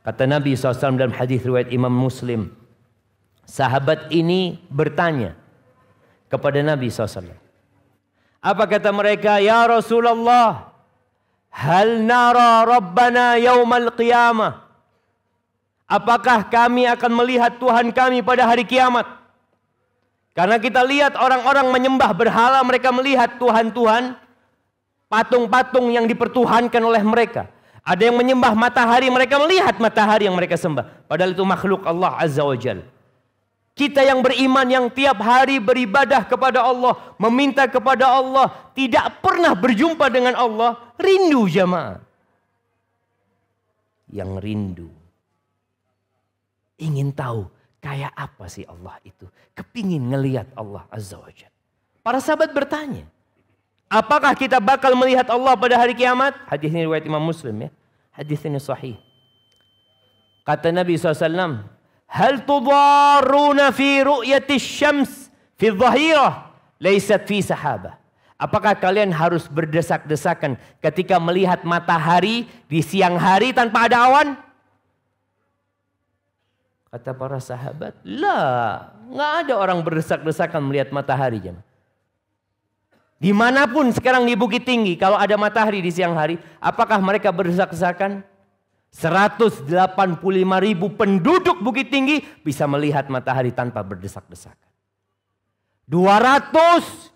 Kata Nabi SAW dalam hadis riwayat Imam Muslim. Sahabat ini bertanya kepada Nabi SAW. Apa kata mereka? Ya Rasulullah, hal nara Rabbana yaumal qiyamah. Apakah kami akan melihat Tuhan kami pada hari kiamat? Karena kita lihat orang-orang menyembah berhala, mereka melihat Tuhan-Tuhan, patung-patung yang dipertuhankan oleh mereka. Ada yang menyembah matahari, mereka melihat matahari yang mereka sembah. Padahal itu makhluk Allah Azza wa Jalla. Kita yang beriman, yang tiap hari beribadah kepada Allah, meminta kepada Allah, tidak pernah berjumpa dengan Allah, rindu jamaah. Yang rindu, ingin tahu kayak apa sih Allah itu. Kepingin ngelihat Allah Azza wa Jalla. Para sahabat bertanya, apakah kita bakal melihat Allah pada hari kiamat? Hadis ini riwayat Imam Muslim ya. Hadis ini sahih. Kata Nabi SAW, hal tudaruna fi ru'yati syams fi dhahirah laysat fi sahabah. Apakah kalian harus berdesak-desakan ketika melihat matahari di siang hari tanpa ada awan? Kata para sahabat, lah, nggak ada orang berdesak-desakan melihat matahari jemaah. Dimanapun sekarang di Bukit Tinggi, kalau ada matahari di siang hari, apakah mereka berdesak-desakan? 185.000 penduduk Bukit Tinggi bisa melihat matahari tanpa berdesak-desakan. 270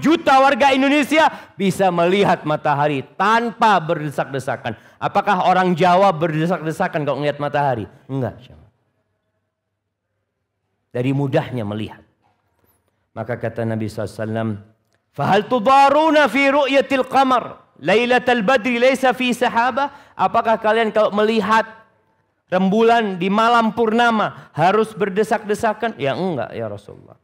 juta warga Indonesia bisa melihat matahari tanpa berdesak-desakan. Apakah orang Jawa berdesak-desakan kalau melihat matahari? Enggak. Dari mudahnya melihat. Maka kata Nabi SAW, "Fahal tudaruna fi ru'yatil qamar lailatal badri laisa fi sahabah?" Apakah kalian kalau melihat rembulan di malam purnama harus berdesak-desakan? Ya enggak ya Rasulullah.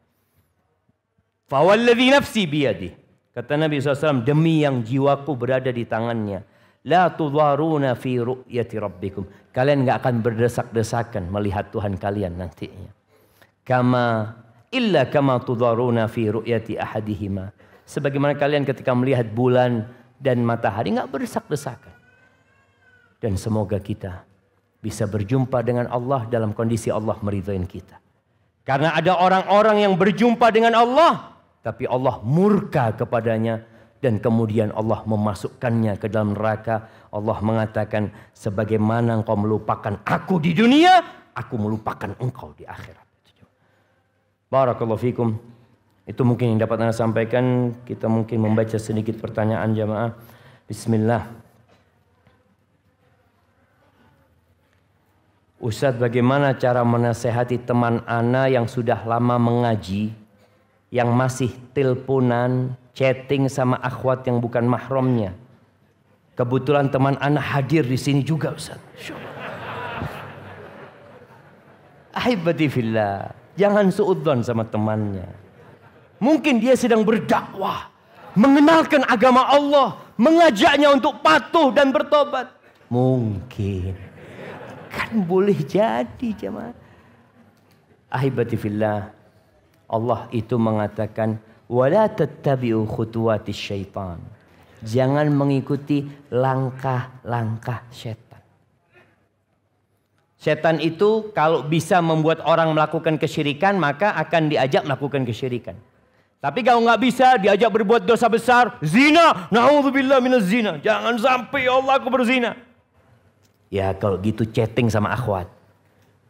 Fawalladzi nafsi biyadih. Kata Nabi SAW, demi yang jiwaku berada di tangannya. La tudaruna fi ru'yati rabbikum. Kalian enggak akan berdesak-desakan melihat Tuhan kalian nantinya. Illa kama tudaruna fi ru'yati ahadihima. Sebagaimana kalian ketika melihat bulan dan matahari enggak berdesak-desakan. Dan semoga kita bisa berjumpa dengan Allah dalam kondisi Allah meridhoin kita. Karena ada orang-orang yang berjumpa dengan Allah, tapi Allah murka kepadanya dan kemudian Allah memasukkannya ke dalam neraka. Allah mengatakan, sebagaimana engkau melupakan aku di dunia, aku melupakan engkau di akhirat. Barakallahu fikum. Itu mungkin yang dapat Anda sampaikan. Kita mungkin membaca sedikit pertanyaan jamaah. Bismillah. Ustadz, bagaimana cara menasehati teman ana yang sudah lama mengaji, yang masih teleponan, chatting sama akhwat yang bukan mahramnya? Kebetulan teman ana hadir di sini juga, Ustadz. Ahibati fillah, jangan suudzon sama temannya. Mungkin dia sedang berdakwah, mengenalkan agama Allah, mengajaknya untuk patuh dan bertobat. Mungkin. Kan boleh jadi jemaah. Ahibati fillah, Allah itu mengatakan, wala tattabi'u khutuwatis syaitan. Jangan mengikuti langkah-langkah setan. Setan itu kalau bisa membuat orang melakukan kesyirikan, maka akan diajak melakukan kesyirikan. Tapi kalau nggak bisa, diajak berbuat dosa besar, zina, na'udzubillah minaz zina. Jangan sampai Allah aku berzina. Ya kalau gitu chatting sama akhwat,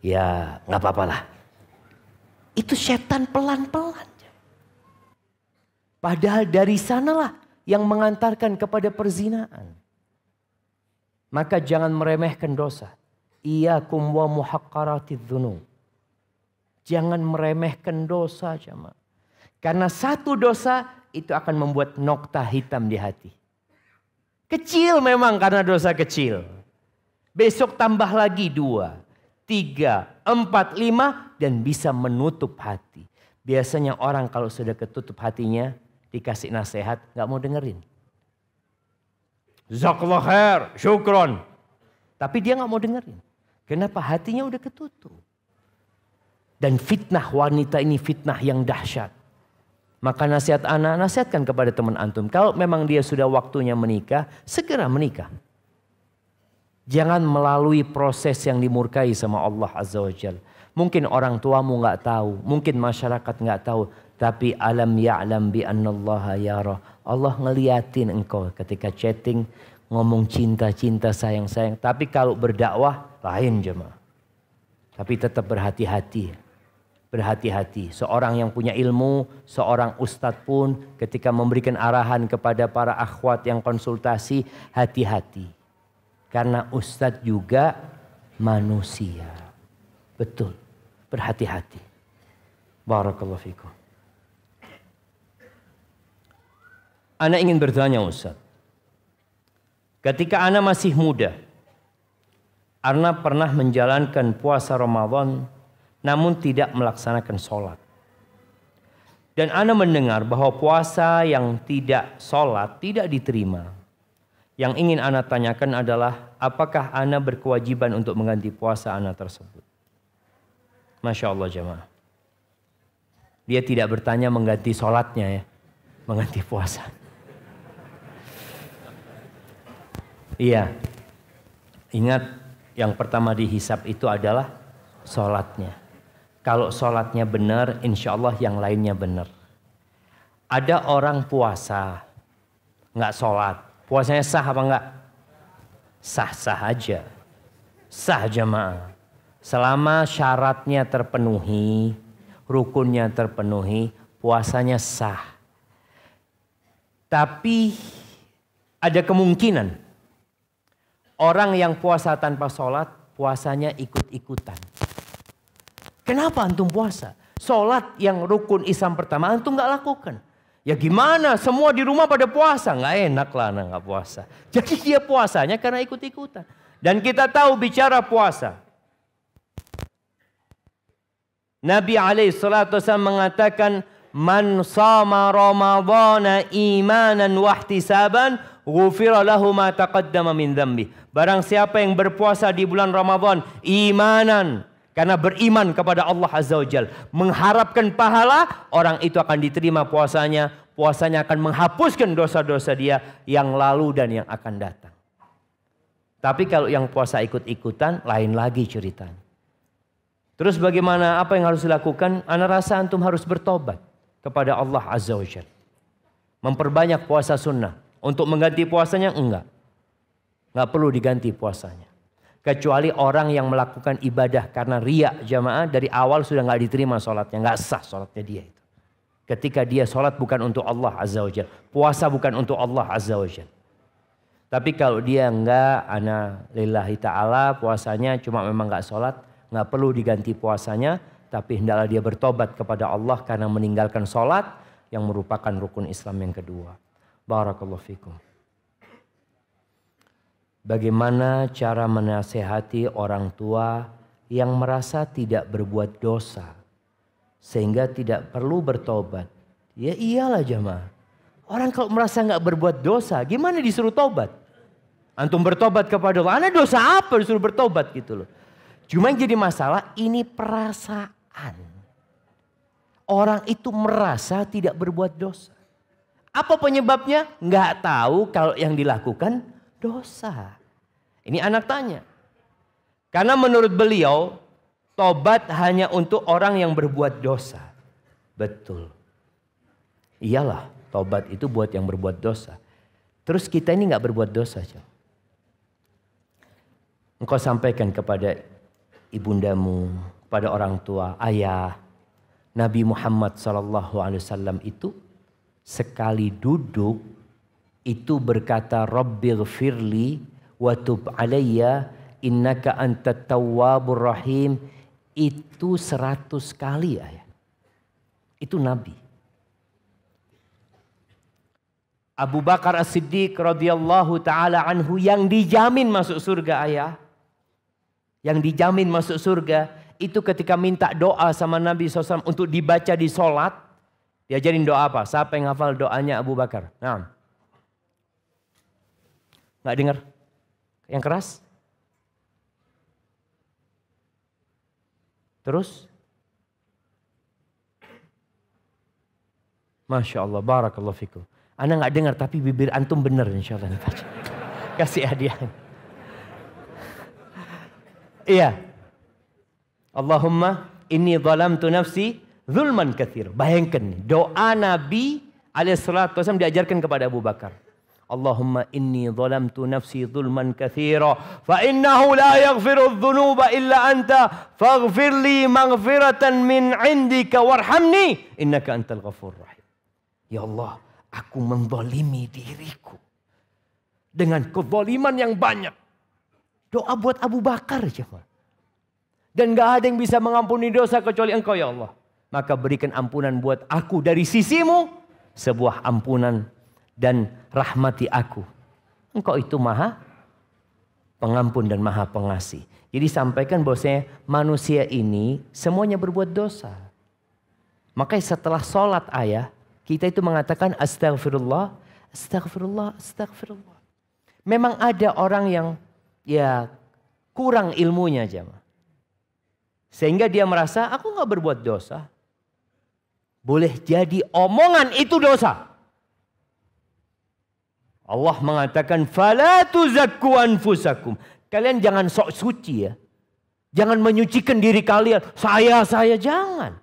ya nggak apa-apalah. Itu setan pelan-pelan. Padahal dari sanalah yang mengantarkan kepada perzinaan. Maka jangan meremehkan dosa. Iyyakum wa muhaqqaratidz dzunub. Jangan meremehkan dosa jemaah. Karena satu dosa itu akan membuat nokta hitam di hati. Kecil memang karena dosa kecil. Besok tambah lagi 2, 3, 4, 5 dan bisa menutup hati. Biasanya orang kalau sudah ketutup hatinya dikasih nasihat gak mau dengerin. Jazakallah khair, syukron. Tapi dia gak mau dengerin. Kenapa? Hatinya udah ketutup. Dan fitnah wanita ini fitnah yang dahsyat. Maka nasihat ana, nasihatkan kepada teman antum. Kalau memang dia sudah waktunya menikah, segera menikah. Jangan melalui proses yang dimurkai sama Allah Azza wa Jalla. Mungkin orang tuamu nggak tahu, mungkin masyarakat nggak tahu, tapi alam ya'lam bi annallaha yara. Allah ngeliatin engkau ketika chatting, ngomong cinta-cinta, sayang-sayang. Tapi kalau berdakwah lain jemaah. Tapi tetap berhati-hati. Berhati-hati. Seorang yang punya ilmu, seorang ustadz pun ketika memberikan arahan kepada para akhwat yang konsultasi, hati-hati. Karena ustadz juga manusia. Betul. Berhati-hati. Barakallahu fikum. Ana ingin bertanya Ustadz. Ketika ana masih muda, ana pernah menjalankan puasa Ramadan namun tidak melaksanakan sholat. Dan ana mendengar bahwa puasa yang tidak sholat tidak diterima. Yang ingin ana tanyakan adalah apakah ana berkewajiban untuk mengganti puasa ana tersebut? Masya Allah jemaah. Dia tidak bertanya mengganti sholatnya ya. Mengganti puasa. Iya. Ingat yang pertama dihisap itu adalah sholatnya. Kalau sholatnya benar, insya Allah yang lainnya benar. Ada orang puasa, nggak sholat. Puasanya sah apa enggak? Sah-sah aja. Sah jamaah. Selama syaratnya terpenuhi, rukunnya terpenuhi, puasanya sah. Tapi ada kemungkinan orang yang puasa tanpa sholat, puasanya ikut-ikutan. Kenapa antum puasa? Sholat yang rukun Islam pertama antum gak lakukan. Ya gimana, semua di rumah pada puasa. Gak enak lah anak gak puasa. Jadi dia puasanya karena ikut-ikutan. Dan kita tahu bicara puasa, Nabi SAW mengatakan, man sama Ramadhana imanan wahtisaban ghufira lahu ma taqaddama min dzambi. Barang siapa yang berpuasa di bulan Ramadan imanan, karena beriman kepada Allah Azza wa Jalla, mengharapkan pahala, orang itu akan diterima puasanya. Puasanya akan menghapuskan dosa-dosa dia yang lalu dan yang akan datang. Tapi kalau yang puasa ikut-ikutan, lain lagi ceritanya. Terus bagaimana, apa yang harus dilakukan? Ana rasa antum harus bertobat kepada Allah Azza wa Jalla. Memperbanyak puasa sunnah. Untuk mengganti puasanya enggak. Enggak perlu diganti puasanya. Kecuali orang yang melakukan ibadah karena riya jamaah, dari awal sudah enggak diterima sholatnya. Enggak sah sholatnya dia itu. Ketika dia sholat bukan untuk Allah Azza wa Jalla. Puasa bukan untuk Allah Azza wa Jalla. Tapi kalau dia enggak, ana lillahi ta'ala, puasanya cuma memang enggak sholat, enggak perlu diganti puasanya. Tapi hendaklah dia bertobat kepada Allah karena meninggalkan sholat yang merupakan rukun Islam yang kedua. Barakallahu fikum. Bagaimana cara menasehati orang tua yang merasa tidak berbuat dosa sehingga tidak perlu bertobat? Ya iyalah jamaah. Orang kalau merasa nggak berbuat dosa, gimana disuruh tobat? Antum bertobat kepada Allah, ana dosa apa disuruh bertobat gitu loh. Cuma yang jadi masalah ini perasaan. Orang itu merasa tidak berbuat dosa. Apa penyebabnya? Nggak tahu kalau yang dilakukan dosa. Ini anak tanya. Karena menurut beliau, tobat hanya untuk orang yang berbuat dosa. Betul. Iyalah, tobat itu buat yang berbuat dosa. Terus kita ini nggak berbuat dosa. Engkau sampaikan kepada ibundamu, pada orang tua, ayah, Nabi Muhammad SAW itu sekali duduk itu berkata, Rabbighfirli wa tub alayya innaka antat tawwabur rahim. Itu 100 kali ayah. Itu Nabi. Abu Bakar As-Siddiq radhiyallahu taala anhu yang dijamin masuk surga ayah. Yang dijamin masuk surga itu ketika minta doa sama Nabi SAW untuk dibaca di sholat. Diajarin doa apa? Siapa yang hafal doanya Abu Bakar? Nah. Nggak dengar? Yang keras? Terus? Masya Allah, barakallahu fikum. Anda nggak dengar tapi bibir antum benar insya Allah. Kasih hadiah. Iya. Allahumma inni zalamtu nafsi zulman katsir. Bayangkan doa Nabi alaihissalam diajarkan kepada Abu Bakar. Allahumma inni zalamtu nafsi zulman katsira fa innahu la yaghfiru dzunuba illa anta faghfir li maghfiratan min indika warhamni innaka antal ghafurur rahim. Ya Allah, aku menzalimi diriku dengan kezaliman yang banyak. Doa buat Abu Bakar coba. Dan gak ada yang bisa mengampuni dosa kecuali Engkau ya Allah. Maka berikan ampunan buat aku dari sisimu. Sebuah ampunan dan rahmati aku. Engkau itu maha pengampun dan maha pengasih. Jadi sampaikan bahwasanya manusia ini semuanya berbuat dosa. Makanya setelah sholat ayah, kita itu mengatakan astagfirullah, astagfirullah, astagfirullah. Memang ada orang yang ya kurang ilmunya jemaah. Sehingga dia merasa aku gak berbuat dosa. Boleh jadi omongan itu dosa. Allah mengatakan fala tuzakku anfusakum. Kalian jangan sok suci ya. Jangan menyucikan diri kalian. Saya jangan.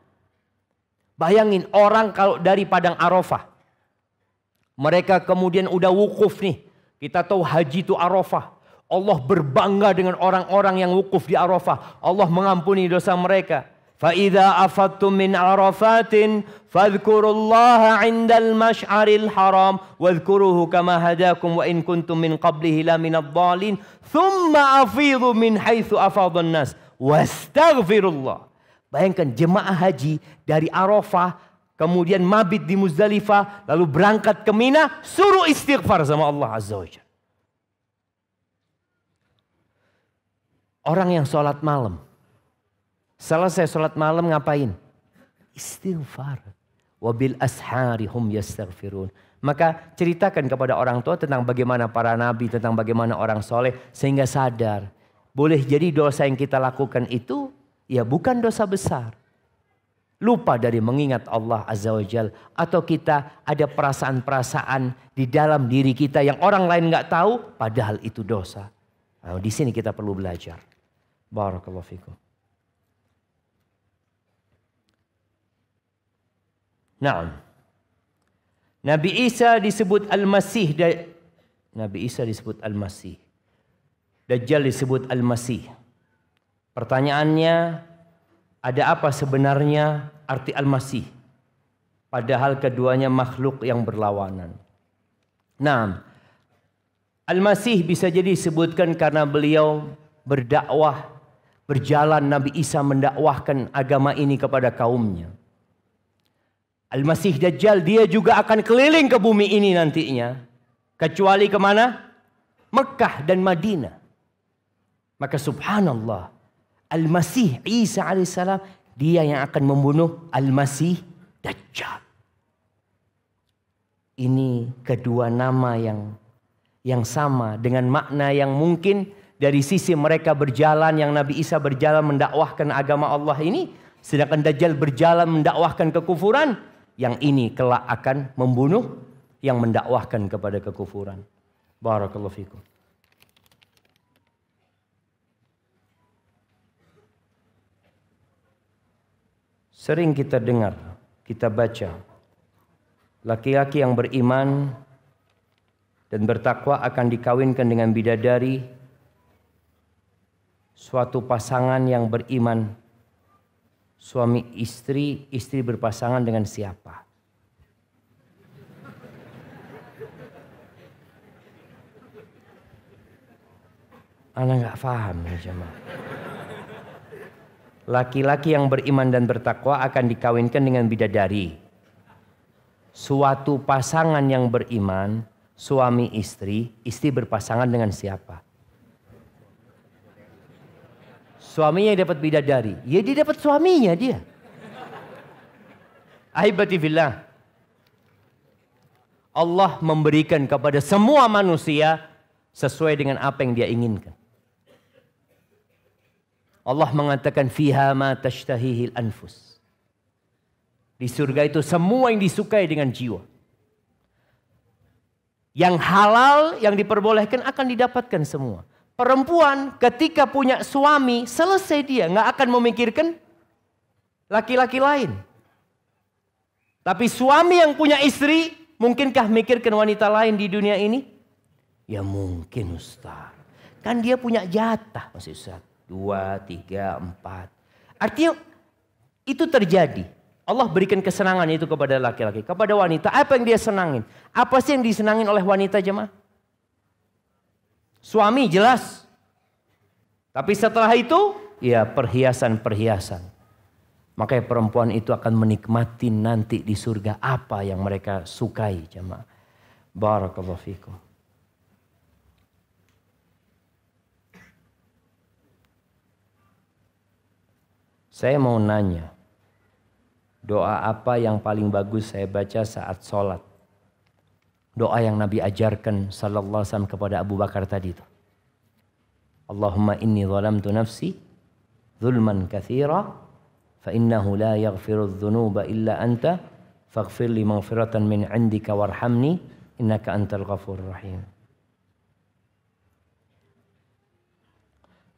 Bayangin orang kalau dari Padang Arafah. Mereka kemudian udah wukuf nih. Kita tahu haji itu Arafah. Allah berbangga dengan orang-orang yang wukuf di Arafah. Allah mengampuni dosa mereka. فَإِذَا أَفَضْتُم مِّنْ عَرَفَاتٍ فَاذْكُرُوا اللَّهَ عِندَ الْمَشْعَرِ الْحَرَامِ وَاذْكُرُوهُ كَمَا هَدَاكُمْ وَإِن كُنتُم مِّن قَبْلِهِ لَمِنَ الضَّالِّينَ ثُمَّ أَفِيضُوا مِنْ حَيْثُ أَفَاضَ النَّاسُ وَاسْتَغْفِرُوا اللَّهَ. Bayangkan jemaah haji dari Arafah, kemudian mabit di Muzdalifah, lalu berangkat ke Mina, suruh istighfar sama Allah Azza wa Jalla. Orang yang sholat malam, selesai sholat malam ngapain? Istighfar. Wabil ashari hum yastaghfirun. Maka ceritakan kepada orang tua tentang bagaimana para nabi, tentang bagaimana orang soleh, sehingga sadar. Boleh jadi dosa yang kita lakukan itu ya bukan dosa besar. Lupa dari mengingat Allah Azza wa Jal. Atau kita ada perasaan-perasaan di dalam diri kita yang orang lain nggak tahu, padahal itu dosa. Nah, di sini kita perlu belajar. Barakallahu fikum. Nah, Nabi Isa disebut Al-Masih. Nabi Isa disebut Al-Masih. Dajjal disebut Al-Masih. Pertanyaannya, ada apa sebenarnya arti Al-Masih? Padahal keduanya makhluk yang berlawanan. Nah, Al-Masih bisa jadi disebutkan karena beliau berdakwah, berjalan Nabi Isa mendakwahkan agama ini kepada kaumnya. Al-Masih Dajjal dia juga akan keliling ke bumi ini nantinya. Kecuali kemana? Mekah dan Madinah. Maka subhanallah, Al-Masih Isa alaihissalam dia yang akan membunuh Al-Masih Dajjal. Ini kedua nama yang sama dengan makna yang mungkin dari sisi mereka berjalan, yang Nabi Isa berjalan mendakwahkan agama Allah ini, sedangkan Dajjal berjalan mendakwahkan kekufuran, yang ini kelak akan membunuh yang mendakwahkan kepada kekufuran. Barakallahu fikum. Sering kita dengar, kita baca, laki-laki yang beriman dan bertakwa akan dikawinkan dengan bidadari, suatu pasangan yang beriman, suami istri, istri berpasangan dengan siapa? Anak nggak paham ya jemaah. Laki-laki yang beriman dan bertakwa akan dikawinkan dengan bidadari. Suatu pasangan yang beriman, suami istri, istri berpasangan dengan siapa? Suaminya yang dapat bidadari, ya dia dapat suaminya dia. Ahibati fillah. Allah memberikan kepada semua manusia sesuai dengan apa yang dia inginkan. Allah mengatakan fiha ma tashtahihil anfus. Di surga itu semua yang disukai dengan jiwa. Yang halal, yang diperbolehkan akan didapatkan semua. Perempuan ketika punya suami, selesai dia, nggak akan memikirkan laki-laki lain. Tapi suami yang punya istri, mungkinkah mikirkan wanita lain di dunia ini? Ya mungkin Ustaz. Kan dia punya jatah Mas Ustaz. 2, 3, 4. Artinya itu terjadi. Allah berikan kesenangan itu kepada laki-laki. Kepada wanita, apa yang dia senangin? Apa sih yang disenangin oleh wanita jemaah? Suami jelas. Tapi setelah itu, ya perhiasan-perhiasan. Makanya perempuan itu akan menikmati nanti di surga apa yang mereka sukai jemaah. Barakallahu fikum. Saya mau nanya, doa apa yang paling bagus saya baca saat sholat? Doa yang Nabi ajarkan sallallahu alaihi wasallam kepada Abu Bakar tadi itu. Allahumma inni zalamtu nafsi zulman katsira fa innahu la yaghfiru dzunuba illa anta faghfir li maghfiratan min 'indika warhamni innaka antal ghafurur rahim.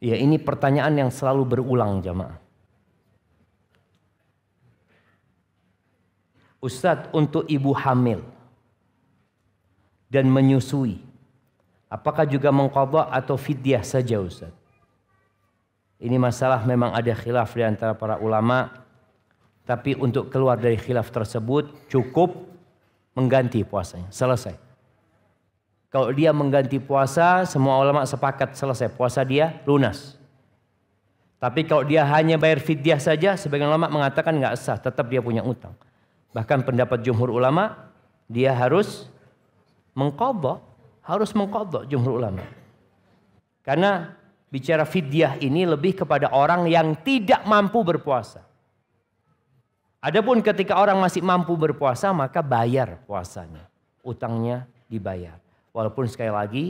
Ya, ini pertanyaan yang selalu berulang jamaah. Ustadz, untuk ibu hamil dan menyusui, Apakah juga mengqadha atau fidyah saja Ustaz? Ini masalah memang ada khilaf di antara para ulama. Tapi untuk keluar dari khilaf tersebut cukup mengganti puasanya. Selesai. Kalau dia mengganti puasa, semua ulama sepakat selesai. Puasa dia lunas. Tapi kalau dia hanya bayar fidyah saja, sebagian ulama mengatakan nggak sah. Tetap dia punya utang. Bahkan pendapat jumhur ulama, dia harus mengqadha. Harus mengqadha jumhur ulama. Karena bicara fidyah ini lebih kepada orang yang tidak mampu berpuasa. Adapun ketika orang masih mampu berpuasa, maka bayar puasanya. Utangnya dibayar. Walaupun sekali lagi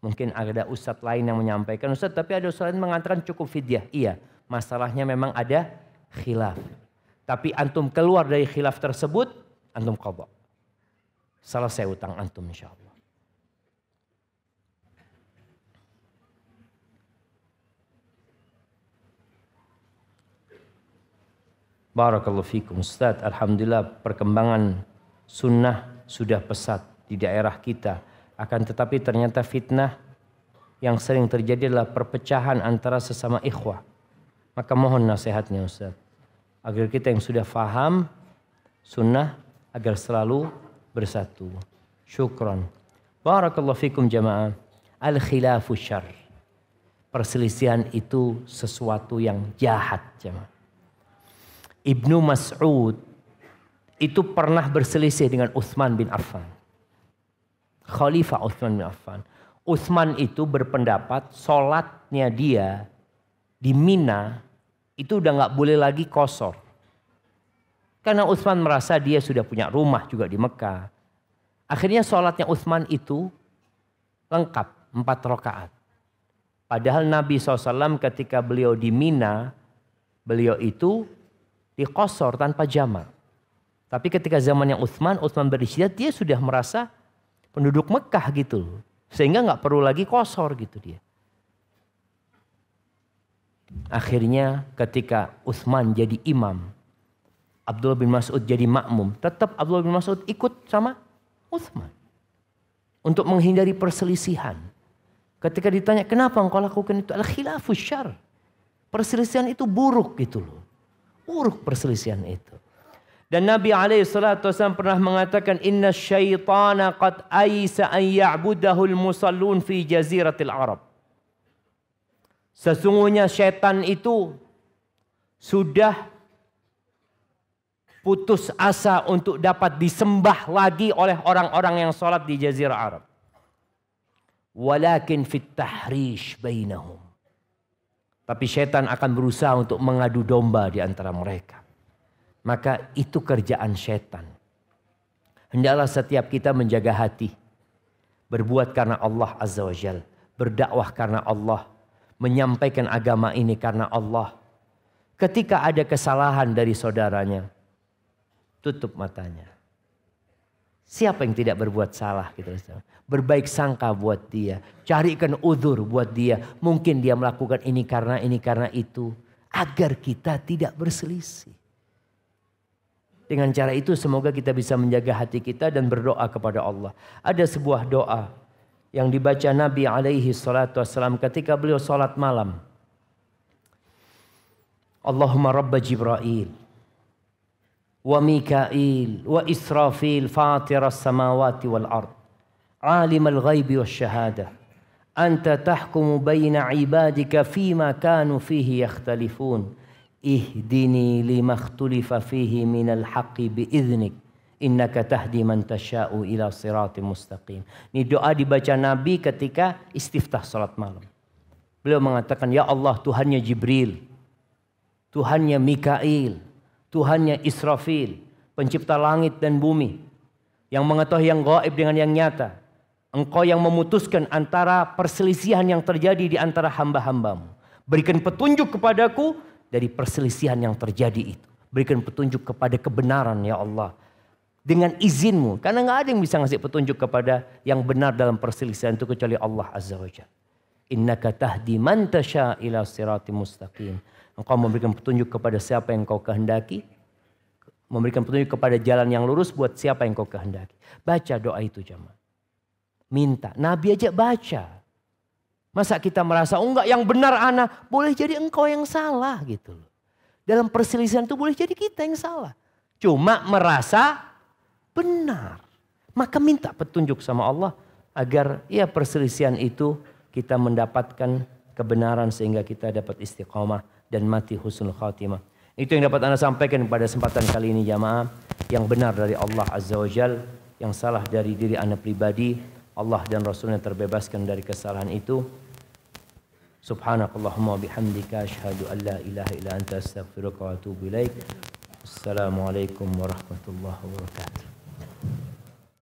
mungkin ada ustadz lain yang menyampaikan, ustadz tapi ada ustadz lain mengatakan cukup fidyah. Iya, masalahnya memang ada khilaf. Tapi antum keluar dari khilaf tersebut, antum qadha. Selesai utang antum insyaallah. Barakallahu fikum Ustaz. Alhamdulillah perkembangan sunnah sudah pesat di daerah kita. Akan tetapi ternyata fitnah yang sering terjadi adalah perpecahan antara sesama ikhwah. Maka mohon nasihatnya Ustaz. Agar kita yang sudah faham sunnah agar selalu bersatu. Syukran. Barakallahu fikum jamaah. Al-khilafu syarr. Perselisihan itu sesuatu yang jahat jamaah. Ibnu Mas'ud itu pernah berselisih dengan Utsman bin Affan. Khalifah Utsman bin Affan. Utsman itu berpendapat sholatnya dia di Mina itu udah nggak boleh lagi qashar. Karena Utsman merasa dia sudah punya rumah juga di Mekah. Akhirnya sholatnya Utsman itu lengkap 4 rakaat. Padahal Nabi SAW ketika beliau di Mina, beliau itu diqashar tanpa jamak. Tapi ketika zamannya Utsman beristihad, dia sudah merasa penduduk Mekah gitu. Sehingga nggak perlu lagi qashar gitu dia. Akhirnya ketika Utsman jadi imam, Abdullah bin Mas'ud jadi makmum, tetap Abdullah bin Mas'ud ikut sama Utsman. Untuk menghindari perselisihan. Ketika ditanya, kenapa engkau lakukan itu? Al-khilafu syarr. Perselisihan itu buruk gitu loh. Buruk perselisihan itu. Dan Nabi SAW pernah mengatakan, inna syaitana qad aisa an ya'budahul musallun fi jaziratil Arab. Sesungguhnya syaitan itu sudah putus asa untuk dapat disembah lagi oleh orang-orang yang sholat di Jazirah Arab. Walakin fit tahrish bainahum. Tapi syaitan akan berusaha untuk mengadu domba di antara mereka. Maka itu kerjaan syaitan. Hendaklah setiap kita menjaga hati. Berbuat karena Allah Azza wa Jalla. Berdakwah karena Allah. Menyampaikan agama ini karena Allah. Ketika ada kesalahan dari saudaranya, tutup matanya. Siapa yang tidak berbuat salah? Gitu. Berbaik sangka buat dia. Carikan uzur buat dia. Mungkin dia melakukan ini karena itu. Agar kita tidak berselisih. Dengan cara itu semoga kita bisa menjaga hati kita dan berdoa kepada Allah. Ada sebuah doa yang dibaca Nabi SAW ketika beliau salat malam. Allahumma Rabba Jibril. Wa Mikail wa Israfil fatiras samawati wal ard alimal ghaibi was syahada anta tahkumu baina ibadika fima kanu fihi yakhtalifun ihdini lima ikhtulifa fihi minal haqqi biiznik innaka tahdi man tasha'u ila siratim mustaqim. Ini doa dibaca Nabi ketika istiftah salat malam. Beliau mengatakan, ya Allah, Tuhannya Jibril, Tuhannya Mikail, Tuhannya Israfil, pencipta langit dan bumi, yang mengetahui yang gaib dengan yang nyata. Engkau yang memutuskan antara perselisihan yang terjadi di antara hamba-hambamu. Berikan petunjuk kepadaku dari perselisihan yang terjadi itu. Berikan petunjuk kepada kebenaran ya Allah. Dengan izinmu. Karena gak ada yang bisa ngasih petunjuk kepada yang benar dalam perselisihan itu kecuali Allah Azza wa Jalla. Innaka tahdi man tasha ila siratim mustaqim. Engkau memberikan petunjuk kepada siapa yang kau kehendaki. Memberikan petunjuk kepada jalan yang lurus buat siapa yang kau kehendaki. Baca doa itu jamaah. minta. Nabi aja baca. Masa kita merasa, oh enggak yang benar ana, boleh jadi engkau yang salah gitu loh. Dalam perselisihan itu boleh jadi kita yang salah. Cuma merasa benar. Maka minta petunjuk sama Allah agar ya perselisihan itu kita mendapatkan kebenaran sehingga kita dapat istiqamah dan mati husnul khatimah. Itu yang dapat Anda sampaikan pada kesempatan kali ini jamaah. Yang benar dari Allah Azza wa Jal, yang salah dari diri Anda pribadi, Allah dan Rasulnya terbebaskan dari kesalahan itu. Subhanakallahumma bihamdika asyhadu an la ilaha illa anta astaghfiruka wa atubu ilaik. Assalamualaikum warahmatullahi wabarakatuh.